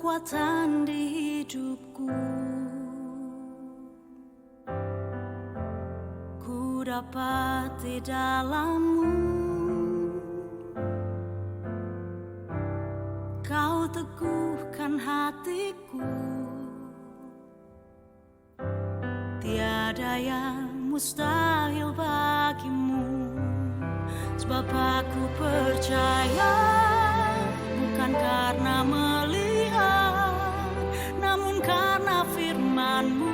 kekuatan di hidupku. Ku dapat di dalam-Mu. Kau teguhkan hatiku. Tiada yang mustahil bagimu. Sebab aku percaya, bukan karena melihat, namun karena firman-Mu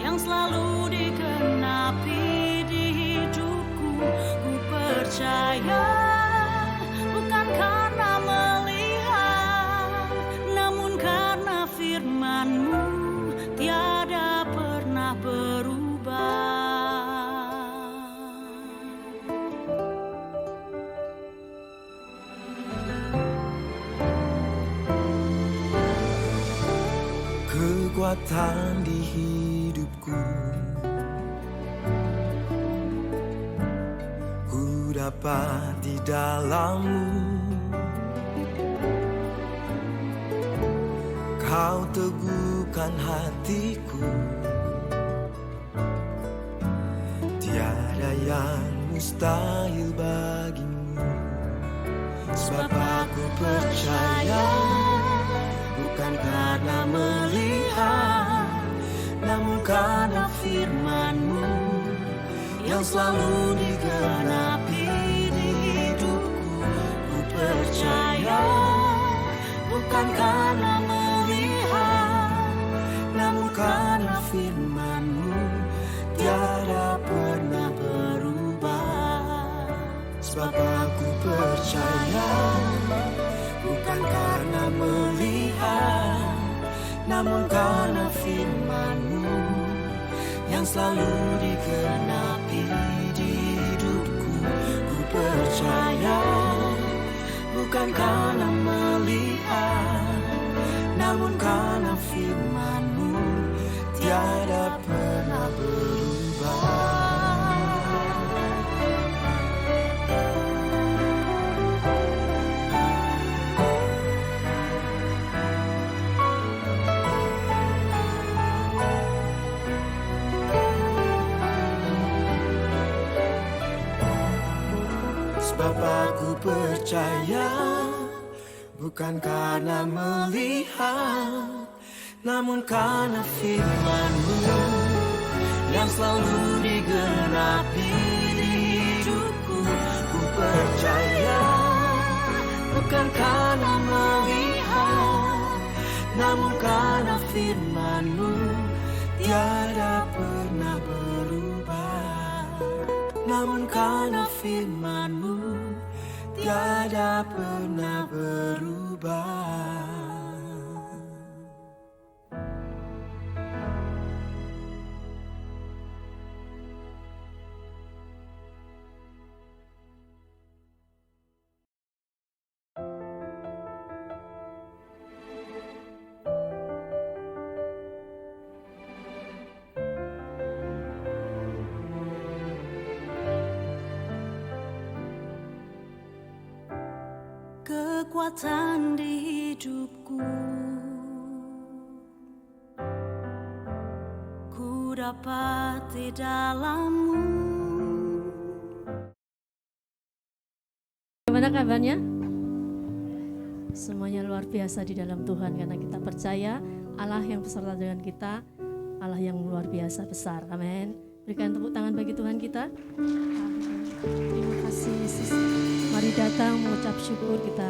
yang selalu digenapi di hidupku. Ku percaya, bukan karena melihat, namun karena firman-Mu tiada pernah berubah. Kekuatan di hidupku, ku dapat di dalam-Mu. Kau teguhkan hatiku. Tiada yang mustahil bagimu. Sebab aku percaya, bukan karena melihat, namun karena firman-Mu yang selalu digenapi di hidupku. Ku percaya, bukan karena melihat, namun karena firman-Mu tiada pernah berubah. Sebab aku percaya, bukan karena melihat, namun karena firman-Mu yang selalu digenapi di hidupku. Ku percaya, bukan karena melihat, namun karena firman-Mu tiada pernah berubah. Sebab aku percaya, bukan karena melihat, namun karena firman-Mu yang selalu digenapi di hidupku. Ku percaya, bukan karena melihat, namun karena firman-Mu tiada pernah berubah. Namun karena firman-Mu tiada pernah berubah. Kekuatan di hidupku, ku dapat di dalam-Mu. Bagaimana kabarnya? Semuanya luar biasa di dalam Tuhan, karena kita percaya Allah yang beserta dengan kita, Allah yang luar biasa besar. Amin. Berikan tepuk tangan bagi Tuhan kita. Terima kasih Yesus. Mari datang mengucap syukur, kita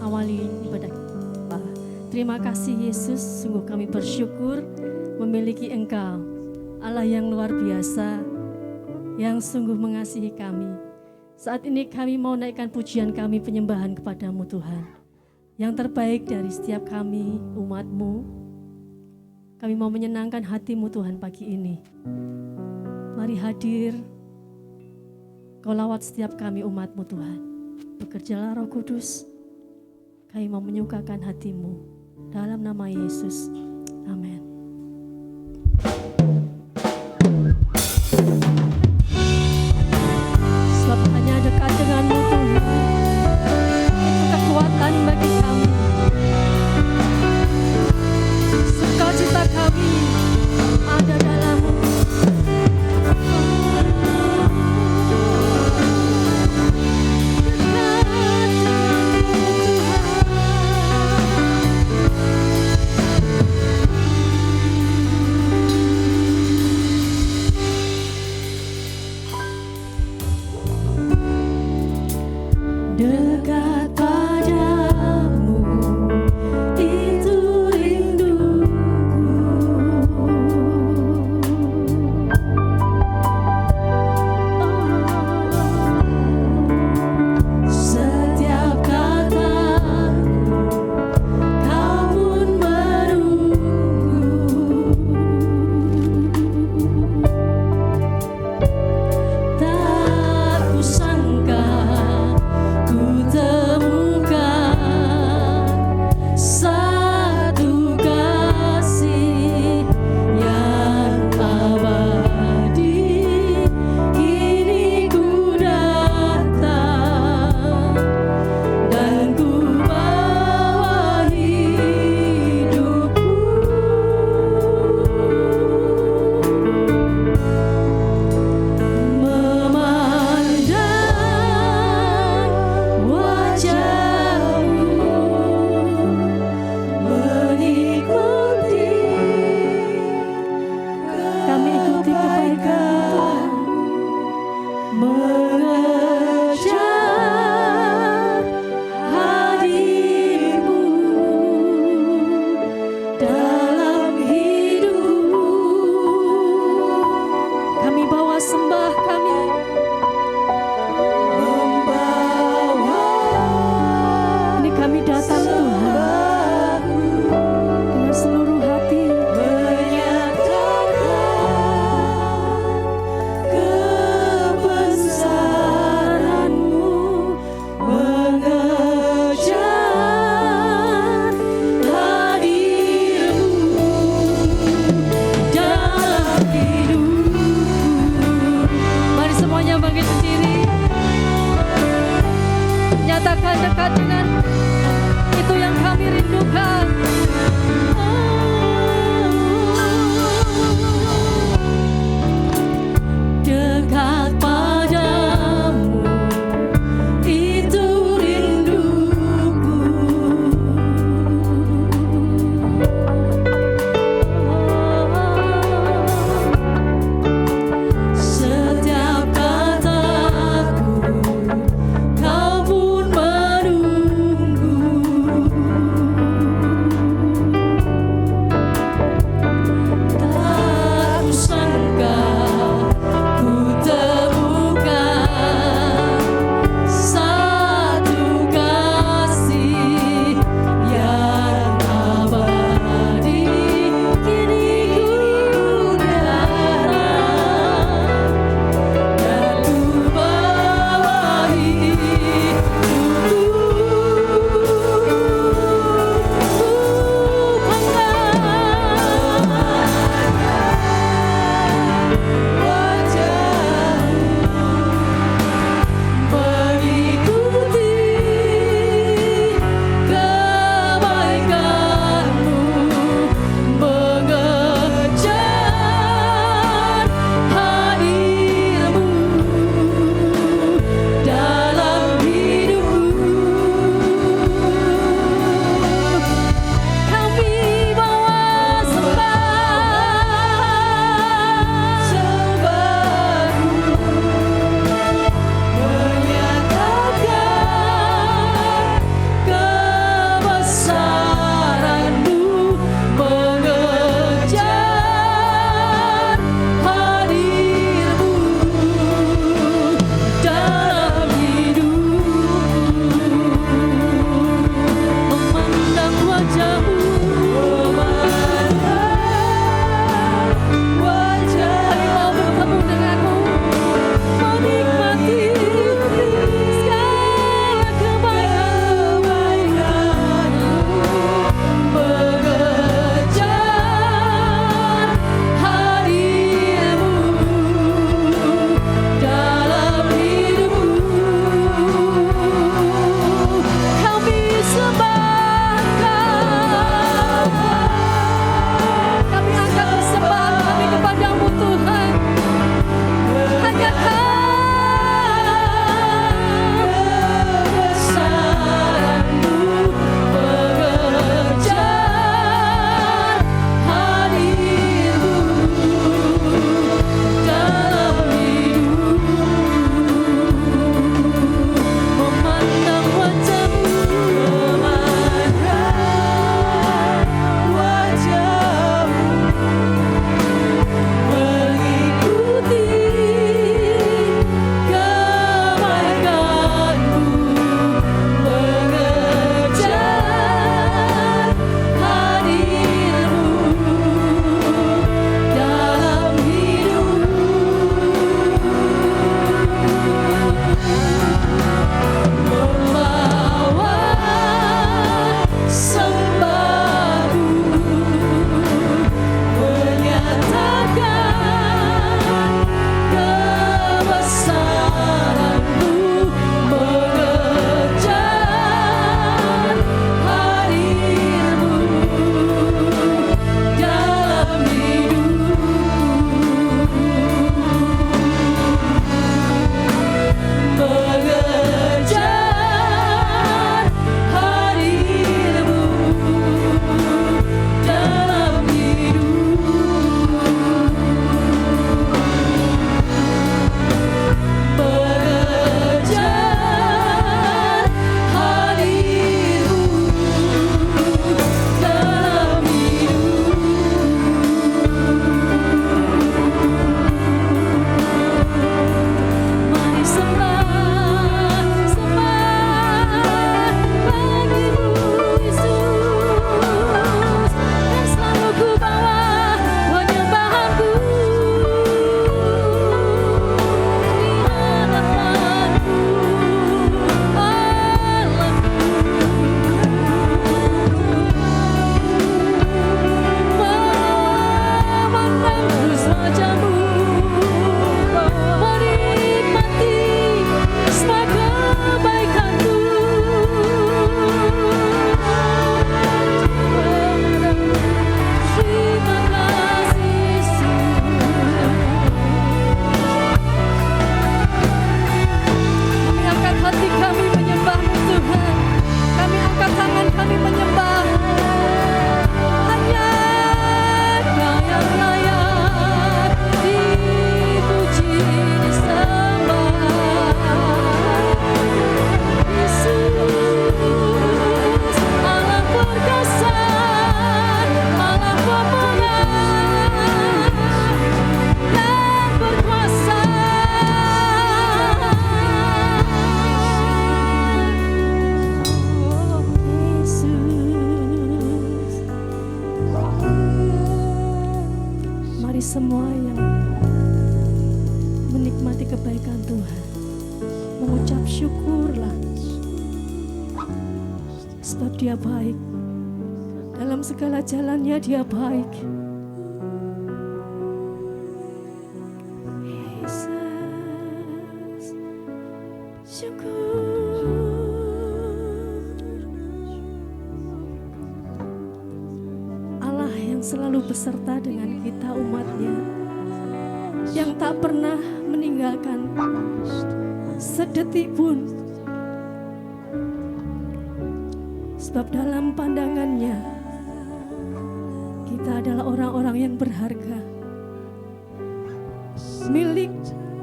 awali ibadah kita. Terima kasih Yesus, sungguh kami bersyukur memiliki Engkau, Allah yang luar biasa, yang sungguh mengasihi kami. Saat ini kami mau naikkan pujian kami, penyembahan kepadamu Tuhan. Yang terbaik dari setiap kami, umat-Mu. Kami mau menyenangkan hati-Mu Tuhan pagi ini. Mari hadir, Kau lawat setiap kami umat-Mu Tuhan. Bekerjalah Roh Kudus. Kami mau menyukakan hati-Mu. Dalam nama Yesus. Amin. Sebab hanya dekat dengan-Mu Tuhan, itu kekuatan bagi kami. Mari semua yang menikmati kebaikan Tuhan mengucap syukurlah, sebab Dia baik. Dalam segala jalannya Dia baik. Yesus, syukur. Allah yang selalu beserta dengan kita umatnya, yang tak pernah meninggalkan sedetik pun. Sebab dalam pandangannya kita adalah orang-orang yang berharga, milik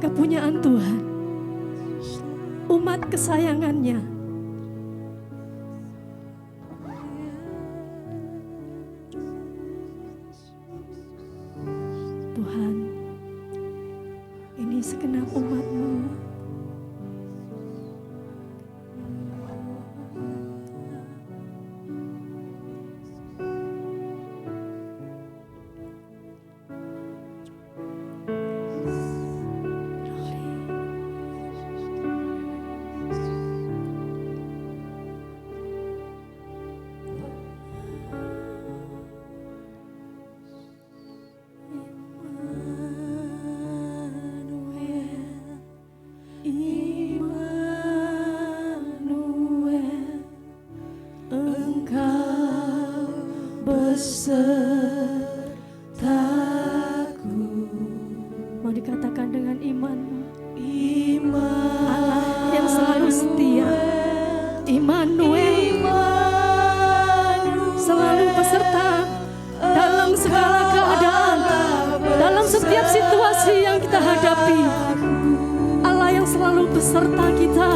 kepunyaan Tuhan, umat kesayangannya. Tuhan, ini segenap umat-Mu. Mau dikatakan dengan iman-Mu. Allah yang selalu setia, Immanuel, selalu beserta dalam segala keadaan, dalam setiap situasi yang kita hadapi. Allah yang selalu beserta kita.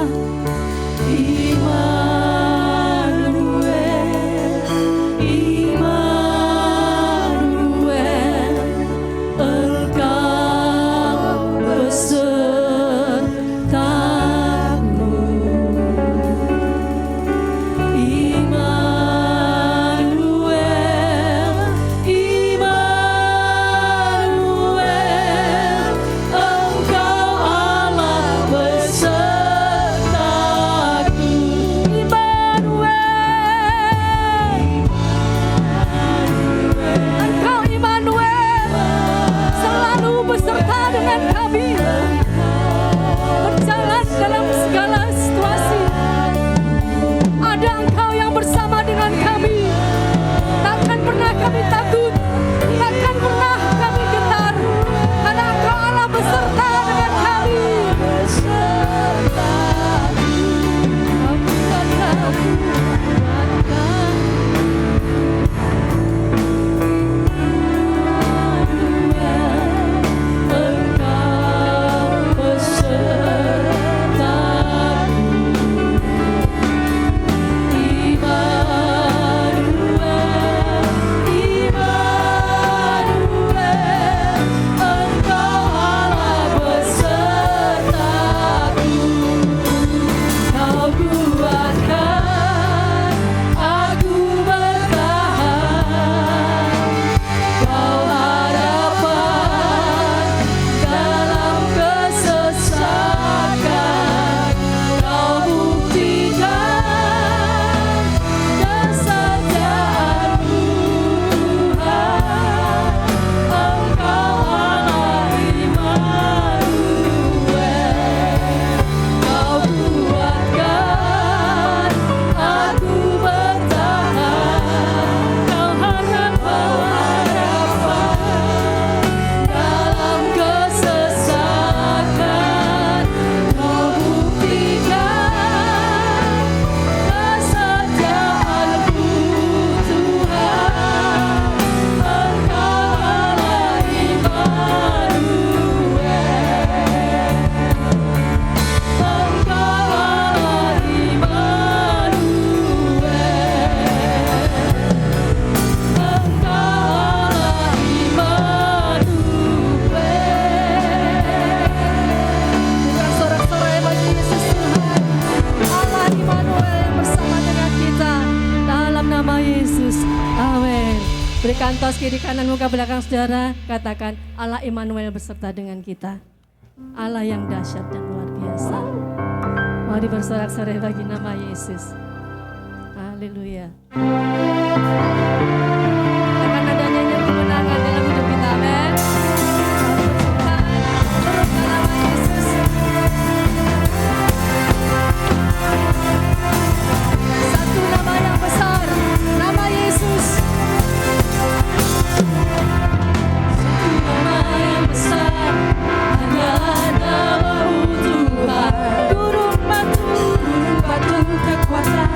Berikan tos kiri kanan muka belakang saudara. Katakan Allah Immanuel beserta dengan kita. Allah yang dahsyat dan luar biasa. Mari bersorak-sorai bagi nama Yesus. Haleluya. Akan adanya yang kemenangan dalam hidup kita. Amin. Nama Yesus. Satu nama yang besar, nama Yesus. Nama yang besar, hanya nama-Mu Tuhan. Gunung batu kekuatan,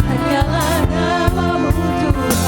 hanyalah nama-Mu Tuhan.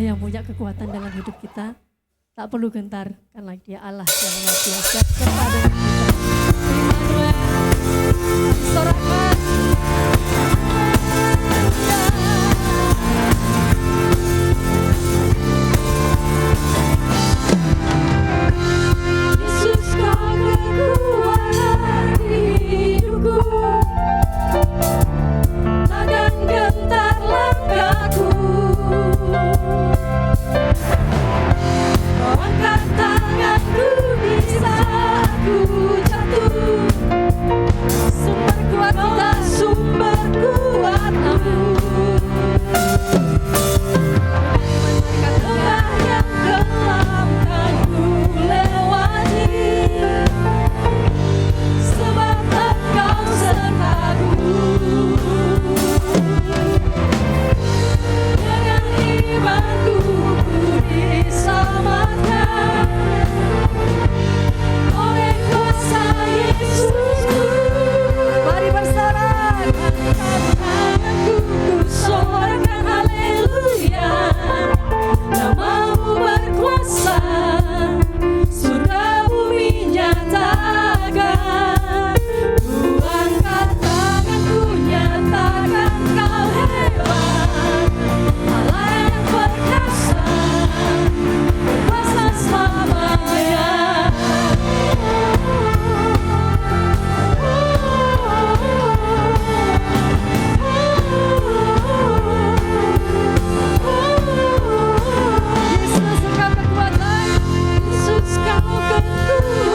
Allah yang punya kekuatan dalam hidup kita. Tak perlu gentar karena Dia Allah yang luar biasa serta dengan kita. Immanuel, sorakan. Yesus kau kekuatan hidupku, takkan gentar langkahku. Kau angkat tanganku di saat ku jatuh. Sumber kuat kita, sumber kuatku. Lembah yang gelap kan ku lewati, sebab Engkau sertaku. Dengan imanku ku diselamatkan oleh kuasa Yesusku. Mari bersorak, angkat tanganku, ku sorakan haleluya. Namamu berkuasa, surga bumi nyatakan. Ku angkat tanganku, nyatakan kau hebat, Allah yang perkasa, berkuasa selamanya. Yesus kau kekuatan, Yesus kau kekuatan hidupku,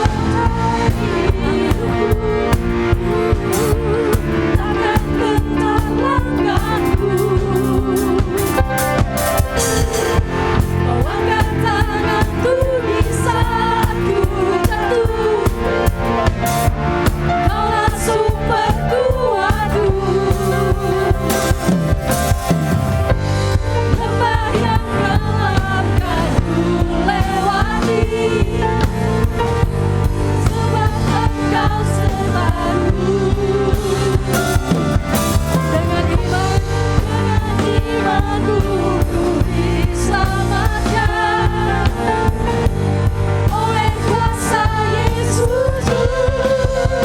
takkan gentar langkahku. Kau angkat tanganku di saat ku jatuh, Kaulah sumber kuatku. Lembah yang gelap kan ku lewati, sebab Engkau sertaku. Dengan imanku ku diselamatkan oleh kuasa Yesus.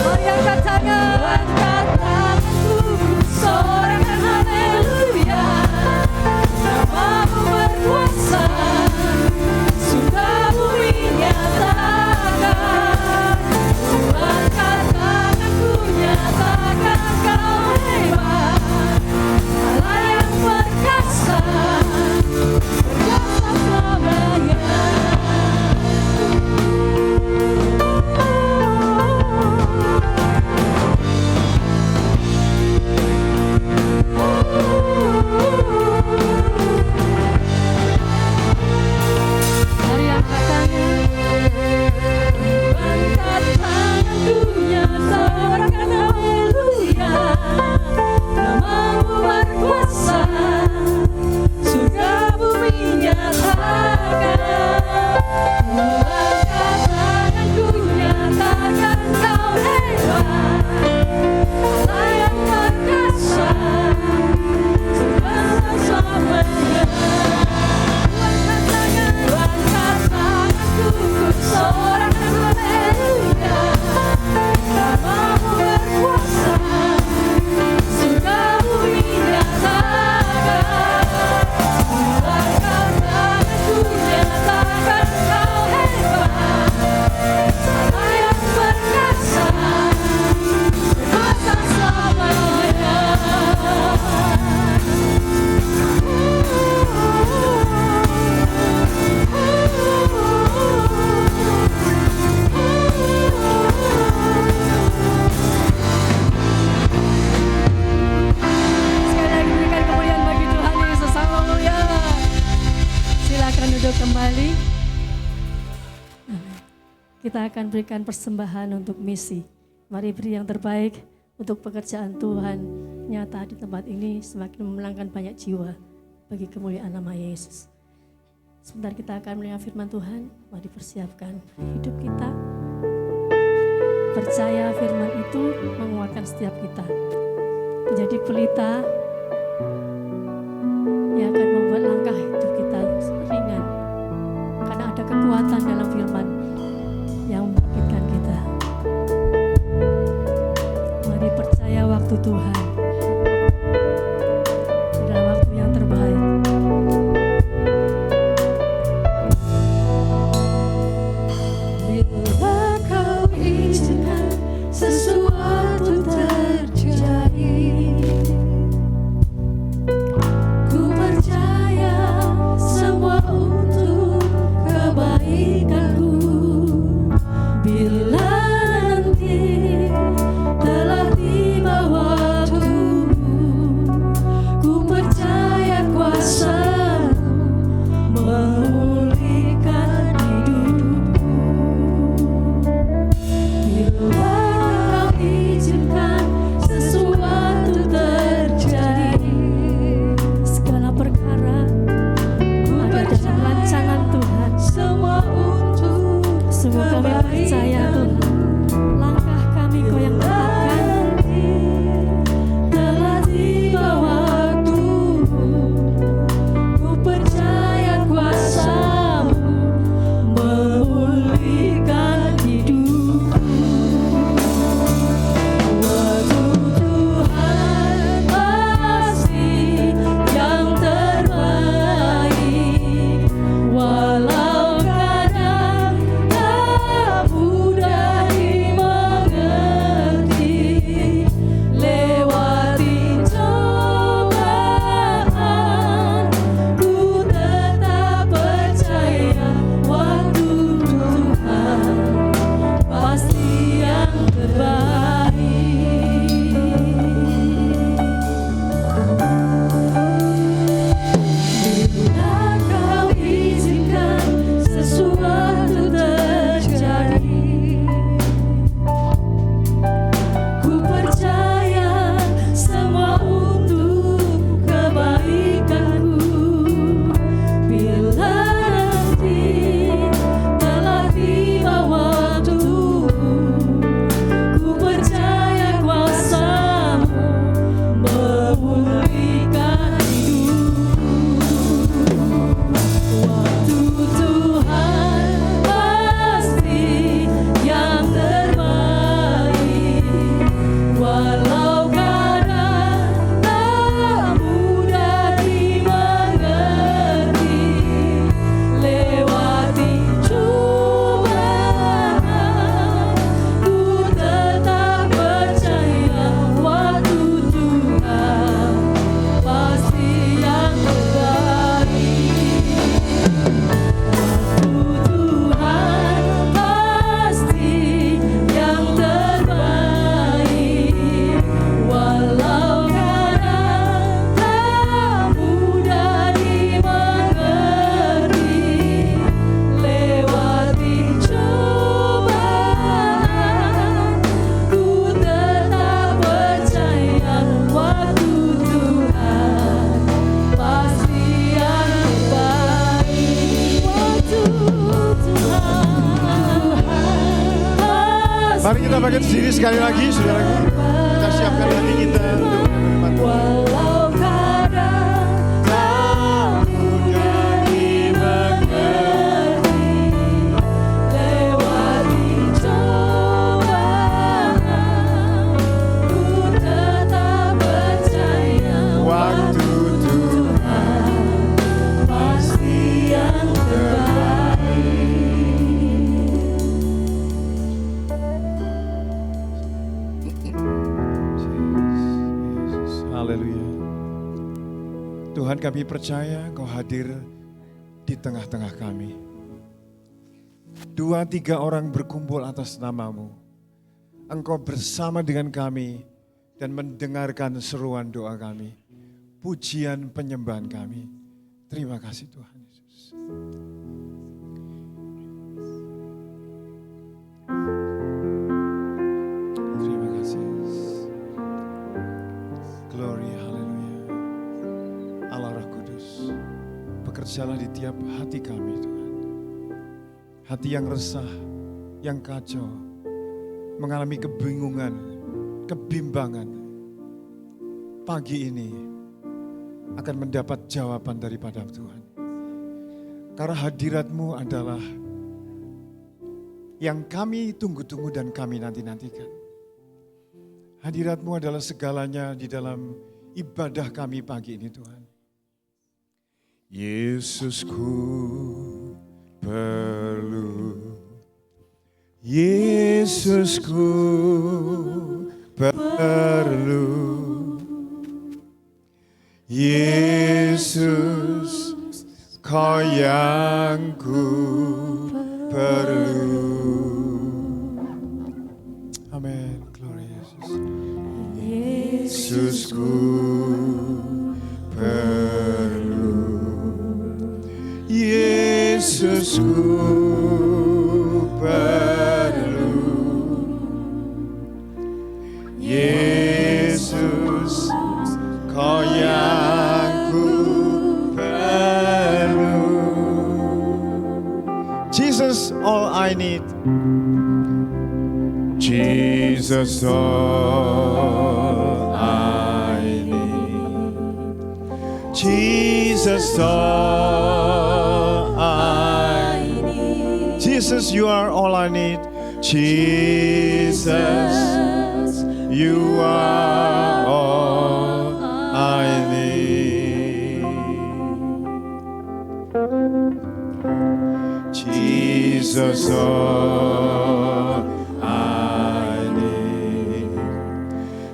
Mari angkat tanganku, sorakan haleluya. Namamu berkuasa, surga bumi nyatakan. Ku angkat tanganku, nyatakan kau hebat, Allah yang perkasa, berkuasa selamanya. Mari angkat tanganku, nyatakan haleluya. Namamu berkuasa, surga bumi nyatakan. Ku angkat tanganku, nyatakan kau hebat, Allah yang perkasa, berkuasa selamanya. Ku angkat tanganku, ku sorakan haleluya. Namamu berkuasa, surga bumi nyatakan. Ku angkat tanganku, nyatakan kau hebat, Allah yang perkasa, berkuasa selamanya. Sekali lagi berikan kemuliaan bagi Tuhan Yesus. Haleluya. Silakan duduk kembali. Kita akan berikan persembahan untuk misi. Mari beri yang terbaik untuk pekerjaan Tuhan nyata di tempat ini, semakin memenangkan banyak jiwa bagi kemuliaan nama Yesus. Sebentar kita akan melihat firman Tuhan. Mari persiapkan hidup kita. Percaya firman itu menguatkan setiap kita. Menjadi pelita yang akan membuat langkah hidup kita bangkit sendiri sekali lagi, saudaraku. Kita siapkan hati kita untuk menerima Tuhan. Haleluya. Tuhan, kami percaya Kau hadir di tengah-tengah kami. 2-3 orang berkumpul atas nama-Mu. Engkau bersama dengan kami dan mendengarkan seruan doa kami. Pujian penyembahan kami. Terima kasih Tuhan Yesus. Terima kasih. Glory, haleluya. Allah Roh Kudus, bekerjalah di tiap hati kami Tuhan. Hati yang resah, yang kacau, mengalami kebingungan, kebimbangan. Pagi ini akan mendapat jawaban daripada Tuhan. Karena hadirat-Mu adalah yang kami tunggu-tunggu dan kami nanti-nantikan. Hadirat-Mu adalah segalanya di dalam ibadah kami pagi ini Tuhan. Yesusku perlu, Yesusku perlu, Yesus Kau yang ku perlu. Amin. Glory Yesus. Yesusku perlu, Yesusku perlu, Yesus Kau yang ku perlu. Jesus, all I need. Jesus, all I need. Jesus, all I need. Jesus, you are all I need. Jesus, you are all I need. Jesus, all I need.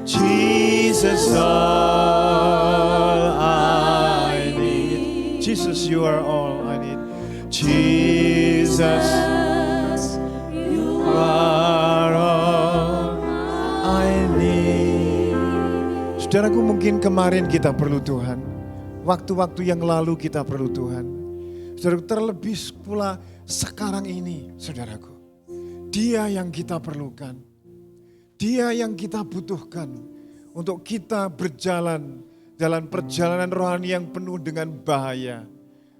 Jesus, all I need. Jesus, you are all I need. Jesus, you are all I need. Saudaraku, mungkin kemarin kita perlu Tuhan. Waktu-waktu yang lalu kita perlu Tuhan. Saudaraku, terlebih pula sekarang ini, saudaraku. Dia yang kita perlukan. Dia yang kita butuhkan untuk kita berjalan dalam perjalanan rohani yang penuh dengan bahaya.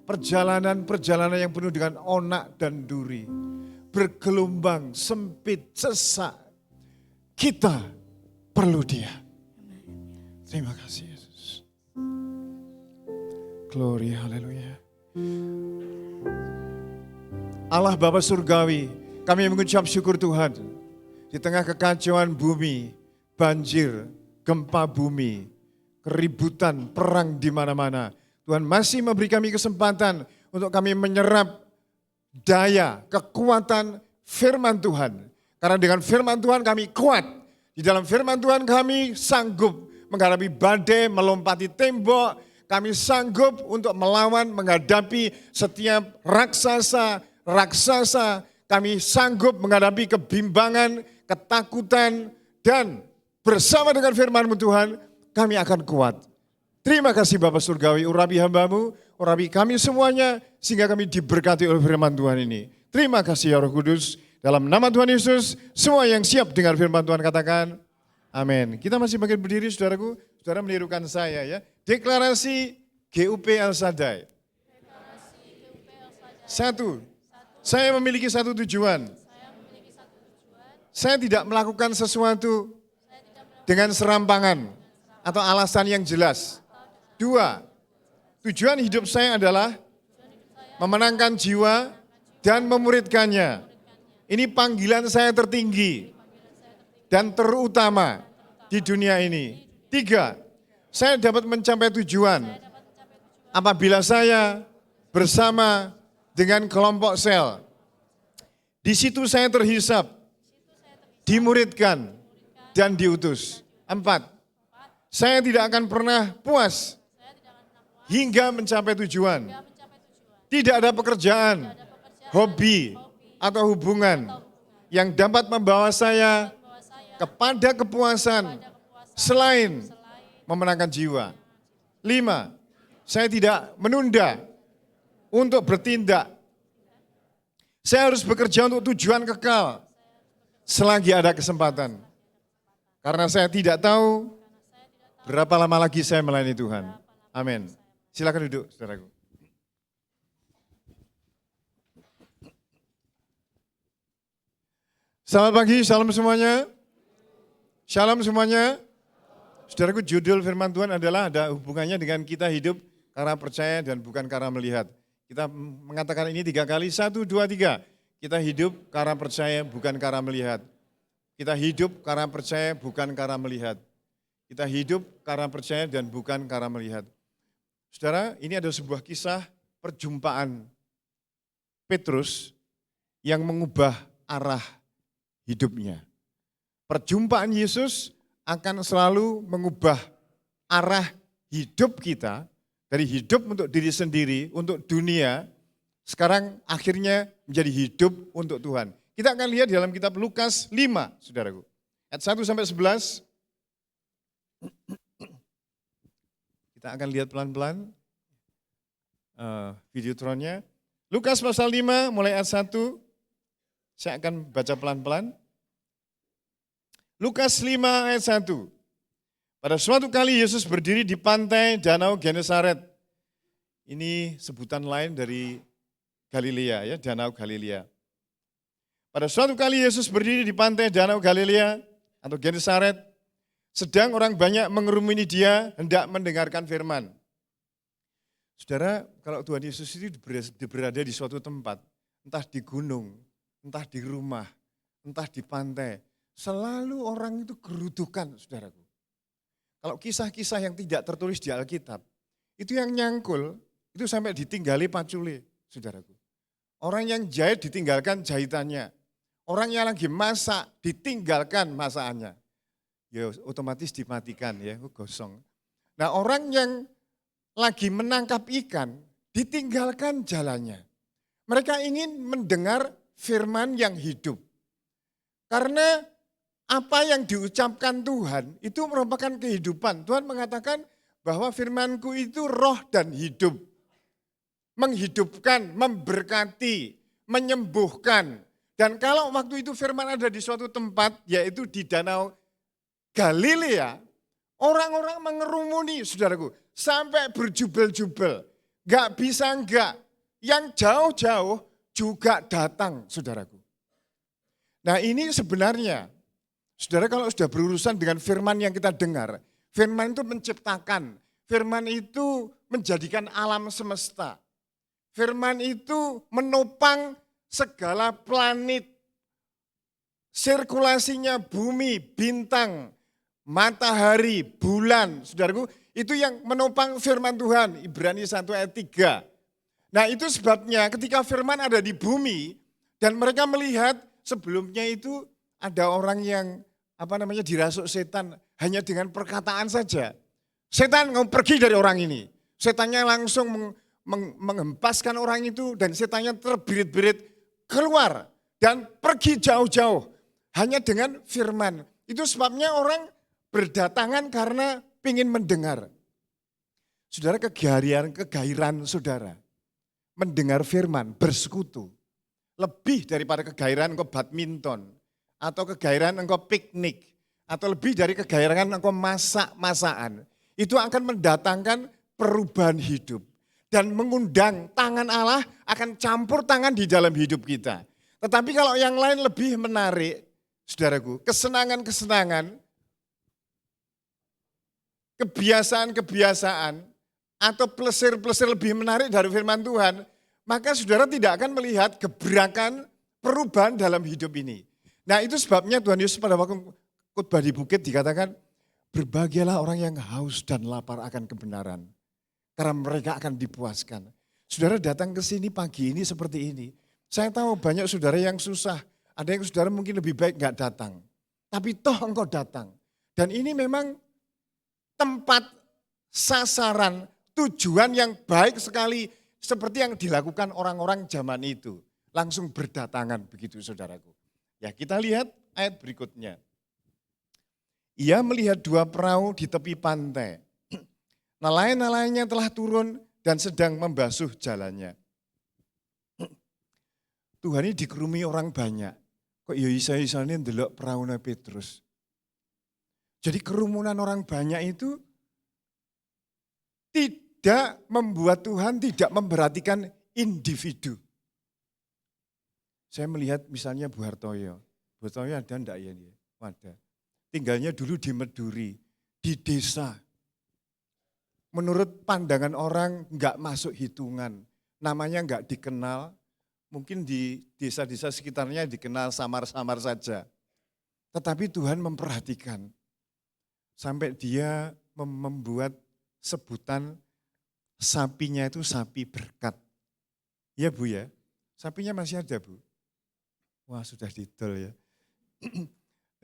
Perjalanan-perjalanan yang penuh dengan onak dan duri. Bergelombang, sempit, sesak. Kita perlu Dia. Terima kasih Yesus. Glory, haleluya. Allah Bapa Surgawi, kami mengucap syukur Tuhan. Di tengah kekacauan bumi, banjir, gempa bumi, keributan, perang di mana-mana. Tuhan masih memberi kami kesempatan untuk kami menyerap daya, kekuatan firman Tuhan. Karena dengan firman Tuhan kami kuat. Di dalam firman Tuhan kami sanggup menghadapi badai, melompati tembok. Kami sanggup untuk melawan, menghadapi setiap raksasa. Kami sanggup menghadapi kebimbangan, ketakutan, dan bersama dengan firman-Mu Tuhan, kami akan kuat. Terima kasih Bapa Surgawi, urapi hamba-Mu, urapi kami semuanya, sehingga kami diberkati oleh firman Tuhan ini. Terima kasih ya Roh Kudus, dalam nama Tuhan Yesus, semua yang siap dengar firman Tuhan katakan, amin. Kita masih bangkit berdiri saudaraku, saudara menirukan saya ya. Deklarasi GUP El Shaddai. Satu, saya memiliki satu tujuan. Saya tidak melakukan sesuatu dengan serampangan atau alasan yang jelas. 2, tujuan hidup saya adalah memenangkan jiwa dan memuridkannya. Ini panggilan saya tertinggi dan terutama di dunia ini. 3, saya dapat mencapai tujuan apabila saya bersama dengan kelompok sel. Di situ saya terhisap, dimuridkan, dan diutus. 4, saya tidak akan pernah puas hingga mencapai tujuan. Tidak ada pekerjaan, hobi, atau hubungan yang dapat membawa saya kepada kepuasan selain memenangkan jiwa. 5, saya tidak menunda untuk bertindak. Saya harus bekerja untuk tujuan kekal selagi ada kesempatan. Karena saya tidak tahu berapa lama lagi saya melayani Tuhan. Amin. Silakan duduk, saudaraku. Selamat pagi, salam semuanya. Shalom semuanya. Saudaraku, judul firman Tuhan adalah ada hubungannya dengan kita hidup karena percaya dan bukan karena melihat. Kita mengatakan ini 3 kali, 1, 2, 3. Kita hidup karena percaya bukan karena melihat. Kita hidup karena percaya bukan karena melihat. Kita hidup karena percaya dan bukan karena melihat. Saudara, ini ada sebuah kisah perjumpaan Petrus yang mengubah arah hidupnya. Perjumpaan Yesus akan selalu mengubah arah hidup kita dari hidup untuk diri sendiri, untuk dunia, sekarang akhirnya menjadi hidup untuk Tuhan. Kita akan lihat dalam kitab Lukas 5, saudaraku. Ayat 1-11. Kita akan lihat pelan-pelan videotronnya. Lukas pasal 5 mulai ayat 1. Saya akan baca pelan-pelan. Lukas 5 ayat 1. Pada suatu kali Yesus berdiri di pantai Danau Genesaret. Ini sebutan lain dari Galilea, ya, Danau Galilea. Pada suatu kali Yesus berdiri di pantai Danau Galilea atau Genesaret, sedang orang banyak mengerumuni dia hendak mendengarkan firman. Saudara, kalau Tuhan Yesus itu berada di suatu tempat, entah di gunung, entah di rumah, entah di pantai, selalu orang itu gerudukan, saudaraku. Kalau kisah-kisah yang tidak tertulis di Alkitab, itu yang nyangkul, itu sampai ditinggali paculi, saudaraku. Orang yang jahit ditinggalkan jahitannya. Orang yang lagi masak ditinggalkan masakannya. Ya otomatis dimatikan ya, gosong. Nah orang yang lagi menangkap ikan ditinggalkan jalannya. Mereka ingin mendengar firman yang hidup. Karena apa yang diucapkan Tuhan itu merupakan kehidupan. Tuhan mengatakan bahwa firman-Ku itu roh dan hidup. Menghidupkan, memberkati, menyembuhkan. Dan kalau waktu itu firman ada di suatu tempat, yaitu di Danau Galilea, orang-orang mengerumuni, saudaraku, sampai berjubel-jubel. Gak bisa enggak, yang jauh-jauh juga datang, saudaraku. Nah ini sebenarnya, saudara kalau sudah berurusan dengan firman yang kita dengar, firman itu menciptakan, firman itu menjadikan alam semesta. Firman itu menopang segala planet, sirkulasinya bumi, bintang, matahari, bulan, saudaraku, itu yang menopang firman Tuhan, Ibrani 1 ayat 3. Nah itu sebabnya ketika firman ada di bumi, dan mereka melihat sebelumnya itu ada orang yang dirasuk setan hanya dengan perkataan saja. Setan mau pergi dari orang ini, setannya langsung menghempaskan orang itu dan setannya terbirit-birit keluar dan pergi jauh-jauh hanya dengan firman. Itu sebabnya orang berdatangan karena ingin mendengar. Saudara, kegairan saudara mendengar firman, bersekutu. Lebih daripada kegairan engkau badminton atau kegairan engkau piknik atau lebih dari kegairan engkau masak-masakan. Itu akan mendatangkan perubahan hidup. Dan mengundang tangan Allah akan campur tangan di dalam hidup kita. Tetapi kalau yang lain lebih menarik, saudaraku, kesenangan-kesenangan, kebiasaan-kebiasaan, atau plesir-plesir lebih menarik dari firman Tuhan, maka saudara tidak akan melihat gebrakan perubahan dalam hidup ini. Nah itu sebabnya Tuhan Yesus pada waktu khotbah di bukit dikatakan, berbahagialah orang yang haus dan lapar akan kebenaran, karena mereka akan dipuaskan. Saudara datang ke sini pagi ini seperti ini. Saya tahu banyak saudara yang susah, ada yang saudara mungkin lebih baik nggak datang. Tapi toh engkau datang. Dan ini memang tempat, sasaran, tujuan yang baik sekali seperti yang dilakukan orang-orang zaman itu. Langsung berdatangan begitu saudaraku. Ya kita lihat ayat berikutnya. Ia melihat 2 perahu di tepi pantai. Nelayan-nelayannya telah turun dan sedang membasuh jalannya. Tuhan ini dikerumuni orang banyak. Kok ya isa-isa ini ndelok perahunya Petrus. Jadi kerumunan orang banyak itu tidak membuat Tuhan tidak memperhatikan individu. Saya melihat misalnya Bu Hartoyo. Bu Hartoyo ada enggak ya? Ada. Tinggalnya dulu di Meduri, di desa. Menurut pandangan orang enggak masuk hitungan. Namanya enggak dikenal. Mungkin di desa-desa sekitarnya dikenal samar-samar saja. Tetapi Tuhan memperhatikan. Sampai dia membuat sebutan sapinya itu sapi berkat. Ya Bu ya, sapinya masih ada Bu. Wah sudah didol ya.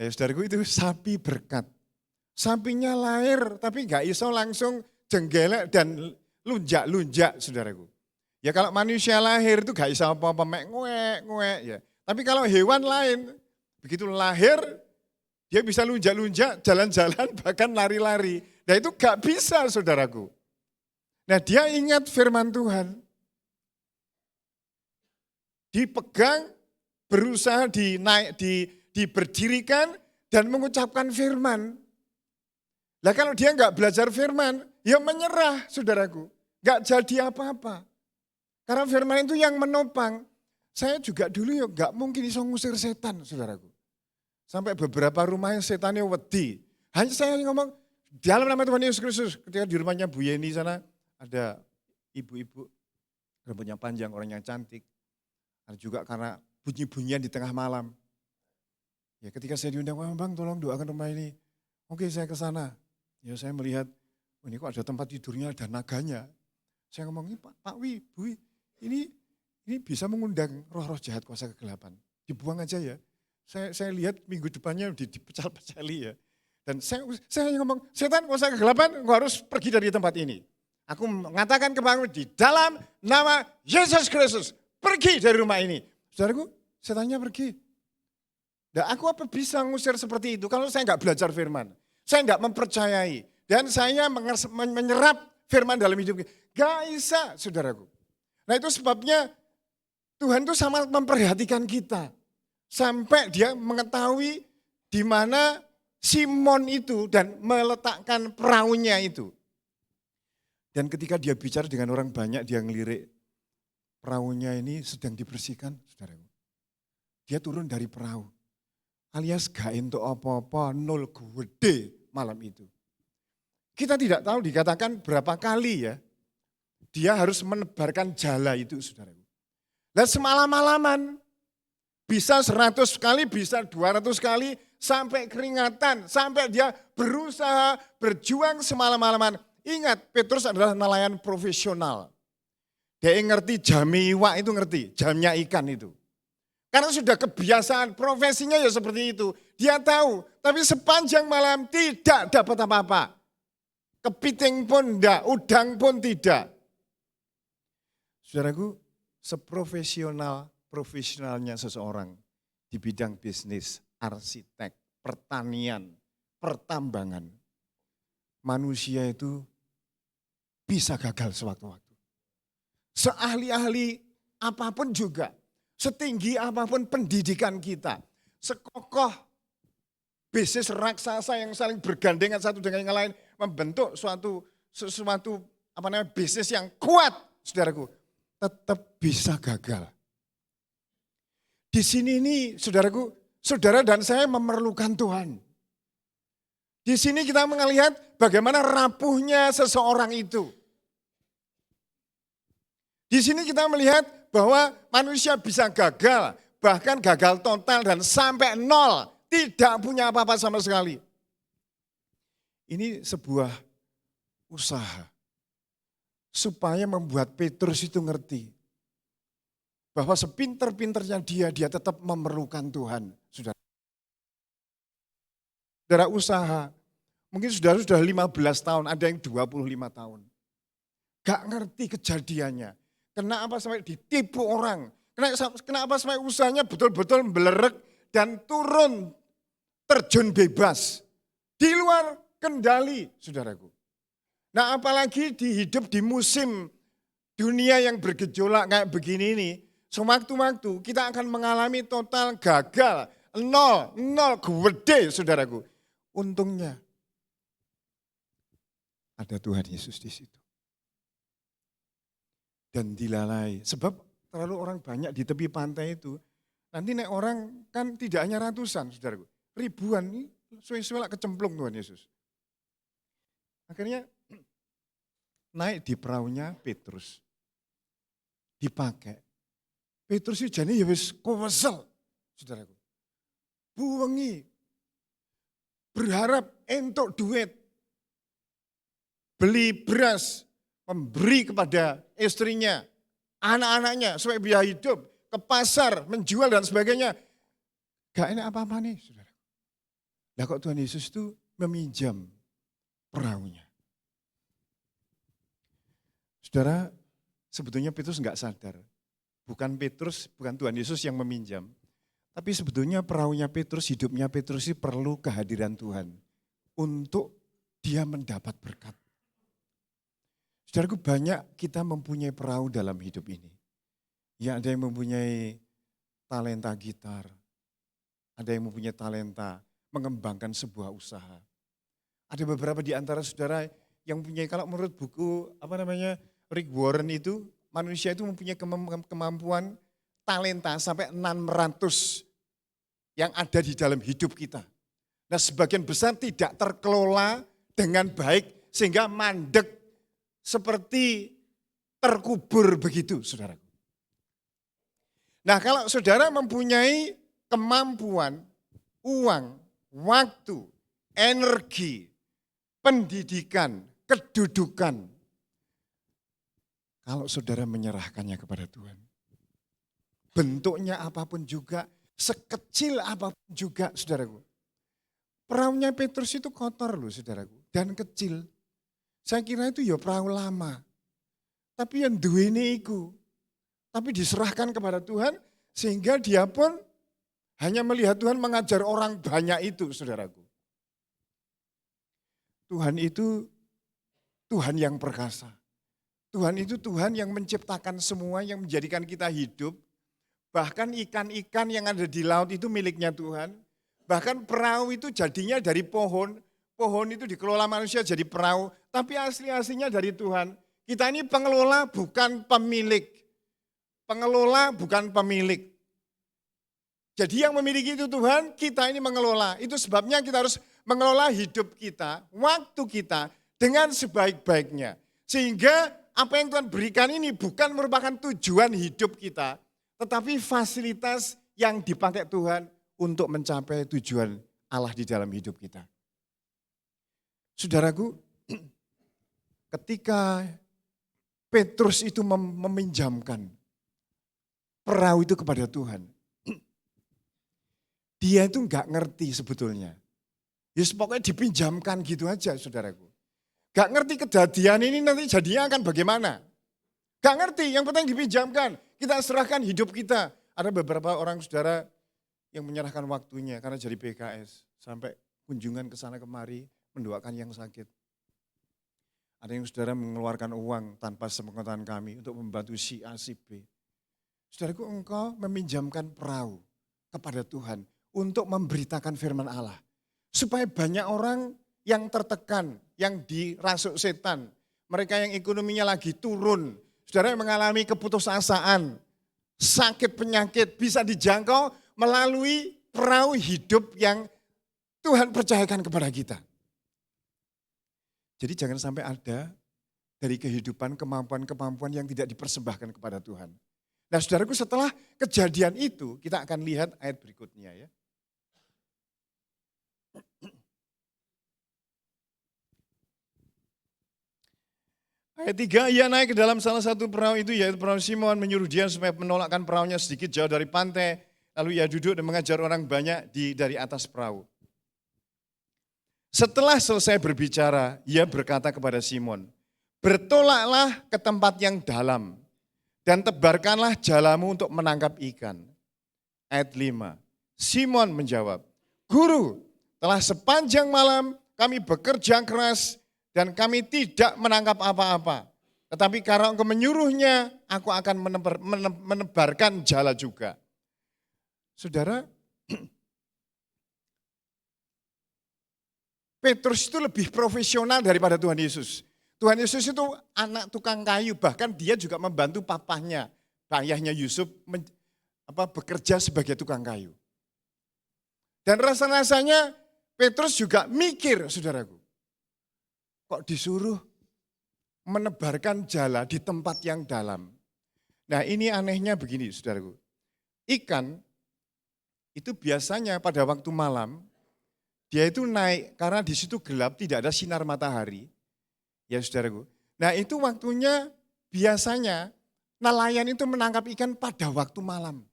Saudaraku itu sapi berkat. Sapinya lahir tapi gak iso langsung jenggelek dan lunjak-lunjak saudaraku. Ya kalau manusia lahir itu gak iso apa-apa, nguek ya. Tapi kalau hewan lain, begitu lahir dia bisa lunjak-lunjak, jalan-jalan, bahkan lari-lari. Nah itu gak bisa saudaraku. Nah dia ingat firman Tuhan. Dipegang, berusaha diberdirikan dan mengucapkan firman. Nah kalau dia gak belajar firman, ya menyerah saudaraku. Gak jadi apa-apa. Karena firman itu yang menopang. Saya juga dulu ya gak mungkin bisa ngusir setan saudaraku. Sampai beberapa rumahnya setannya wedi. Hanya saya ngomong, dalam nama Tuhan Yesus Kristus, ketika di rumahnya Bu Yeni sana, ada ibu-ibu, rambutnya panjang, orang yang cantik. Ada juga karena bunyi-bunyian di tengah malam. Ya ketika saya diundang, Bang tolong doakan rumah ini. Oke saya ke sana. Ya saya melihat, oh, ini kok ada tempat tidurnya, ada naganya. Saya ngomong, Pak Wi, Bu, ini bisa mengundang roh-roh jahat kuasa kegelapan. Dibuang aja ya. Saya lihat minggu depannya dipecah-pecali ya. Dan saya ngomong, setan kuasa kegelapan, engkau harus pergi dari tempat ini. Aku mengatakan kepada di dalam nama Yesus Kristus, pergi dari rumah ini. Saudaraku, setannya pergi. Nah, aku apa bisa ngusir seperti itu kalau saya enggak belajar firman. Saya enggak mempercayai. Dan saya menyerap firman dalam hidup. Gak bisa, saudaraku. Nah itu sebabnya Tuhan itu sama memperhatikan kita. Sampai dia mengetahui di mana Simon itu dan meletakkan perahunya itu. Dan ketika dia bicara dengan orang banyak, dia ngelirik perahunya ini sedang dibersihkan, saudaraku. Dia turun dari perahu. Alias gak entuk apa-apa, nol gede malam itu. Kita tidak tahu dikatakan berapa kali ya. Dia harus menebarkan jala itu, saudaraku. Dan semalam-malaman, bisa 100 kali, bisa 200 kali, sampai keringatan, sampai dia berusaha, berjuang semalam-malaman. Ingat, Petrus adalah nelayan profesional. Dia ngerti jam iwak itu ngerti, jamnya ikan itu. Karena sudah kebiasaan, profesinya ya seperti itu. Dia tahu, tapi sepanjang malam tidak dapat apa-apa. Kepiting pun enggak, udang pun tidak. Saudaraku, profesionalnya seseorang di bidang bisnis, arsitek, pertanian, pertambangan. Manusia itu bisa gagal sewaktu-waktu. Seahli-ahli apapun juga, setinggi apapun pendidikan kita, sekokoh bisnis raksasa yang saling bergandengan satu dengan yang lain, membentuk sesuatu bisnis yang kuat, saudaraku, tetap bisa gagal. Di sini ini, saudaraku, saudara dan saya memerlukan Tuhan. Di sini kita melihat bagaimana rapuhnya seseorang itu. Di sini kita melihat bahwa manusia bisa gagal, bahkan gagal total dan sampai nol, tidak punya apa-apa sama sekali. Ini sebuah usaha supaya membuat Petrus itu ngerti bahwa sepinter-pinternya dia tetap memerlukan Tuhan. Saudara usaha, mungkin saudara sudah 15 tahun, ada yang 25 tahun. Gak ngerti kejadiannya. Kenapa sampai ditipu orang? Kenapa sampai usahanya betul-betul belerek dan turun terjun bebas. Di luar kendali, saudaraku. Nah apalagi hidup di musim dunia yang bergejolak kayak begini ini, sewaktu-waktu kita akan mengalami total gagal, nol gede, saudaraku. Untungnya ada Tuhan Yesus di situ. Dan dilalai, sebab terlalu orang banyak di tepi pantai itu, nanti naik orang kan tidak hanya ratusan, saudaraku, ribuan, nih suwe-suwe kecemplung Tuhan Yesus. Akhirnya naik di perahunya Petrus, dipakai. Petrus itu jadi ya wis kewesel, saudaraku. Buwengi, berharap entuk duit, beli beras, memberi kepada istrinya, anak-anaknya supaya biaya hidup, ke pasar, menjual dan sebagainya. Gak enak apa-apa nih, saudara. Lah kok Tuhan Yesus itu meminjam perahunya. Saudara, sebetulnya Petrus enggak sadar. Bukan Tuhan Yesus yang meminjam. Tapi sebetulnya perahunya Petrus, hidupnya Petrus ini perlu kehadiran Tuhan. Untuk dia mendapat berkat. Saudaraku, banyak kita mempunyai perahu dalam hidup ini. Ya ada yang mempunyai talenta gitar. Ada yang mempunyai talenta mengembangkan sebuah usaha. Ada beberapa di antara saudara yang mempunyai, kalau menurut buku Rick Warren itu, manusia itu mempunyai kemampuan talenta sampai 600 yang ada di dalam hidup kita. Nah sebagian besar tidak terkelola dengan baik sehingga mandek seperti terkubur begitu saudaraku. Nah kalau saudara mempunyai kemampuan, uang, waktu, energi, pendidikan, kedudukan, kalau saudara menyerahkannya kepada Tuhan, bentuknya apapun juga, sekecil apapun juga, saudaraku. Perahunya Petrus itu kotor loh, saudaraku, dan kecil. Saya kira itu ya perahu lama. Tapi yang duweni iku. Tapi diserahkan kepada Tuhan, sehingga dia pun hanya melihat Tuhan mengajar orang banyak itu, saudaraku. Tuhan itu Tuhan yang perkasa. Tuhan itu Tuhan yang menciptakan semua, yang menjadikan kita hidup. Bahkan ikan-ikan yang ada di laut itu miliknya Tuhan. Bahkan perahu itu jadinya dari pohon. Pohon itu dikelola manusia jadi perahu. Tapi asli-aslinya dari Tuhan. Kita ini pengelola bukan pemilik. Pengelola bukan pemilik. Jadi yang memiliki itu Tuhan, kita ini mengelola. Itu sebabnya kita harus mengelola hidup kita, waktu kita dengan sebaik-baiknya. Sehingga apa yang Tuhan berikan ini bukan merupakan tujuan hidup kita, tetapi fasilitas yang dipakai Tuhan untuk mencapai tujuan Allah di dalam hidup kita. Saudaraku, ketika Petrus itu meminjamkan perahu itu kepada Tuhan, dia itu enggak ngerti sebetulnya. Ya pokoknya dipinjamkan gitu aja saudaraku. Gak ngerti kejadian ini nanti jadinya akan bagaimana. Gak ngerti, yang penting dipinjamkan. Kita serahkan hidup kita. Ada beberapa orang saudara yang menyerahkan waktunya karena jadi PKS. Sampai kunjungan ke sana kemari mendoakan yang sakit. Ada yang saudara mengeluarkan uang tanpa sepengetahuan kami untuk membantu si A, si B. Saudaraku, engkau meminjamkan perahu kepada Tuhan untuk memberitakan firman Allah. Supaya banyak orang yang tertekan, yang dirasuk setan, mereka yang ekonominya lagi turun, saudara yang mengalami keputusasaan, sakit penyakit bisa dijangkau melalui perahu hidup yang Tuhan percayakan kepada kita. Jadi jangan sampai ada dari kehidupan kemampuan-kemampuan yang tidak dipersembahkan kepada Tuhan. Nah saudaraku, setelah kejadian itu kita akan lihat ayat berikutnya ya. Ayat 3, ia naik ke dalam salah satu perahu itu, yaitu perahu Simon, menyuruh dia supaya menolakkan perahunya sedikit jauh dari pantai. Lalu ia duduk dan mengajar orang banyak dari atas perahu. Setelah selesai berbicara, ia berkata kepada Simon, bertolaklah ke tempat yang dalam dan tebarkanlah jalamu untuk menangkap ikan. Ayat 5, Simon menjawab, Guru, telah sepanjang malam kami bekerja keras dan kami tidak menangkap apa-apa. Tetapi karena engkau menyuruhnya, aku akan menebarkan jala juga. Saudara, Petrus itu lebih profesional daripada Tuhan Yesus. Tuhan Yesus itu anak tukang kayu, bahkan dia juga membantu papahnya, ayahnya Yusuf bekerja sebagai tukang kayu. Dan rasa-rasanya Petrus juga mikir, saudaraku. Kok disuruh menebarkan jala di tempat yang dalam. Nah ini anehnya begini saudaraku. Ikan itu biasanya pada waktu malam, dia itu naik karena di situ gelap, tidak ada sinar matahari. Ya saudaraku. Nah itu waktunya biasanya nelayan itu menangkap ikan pada waktu malam.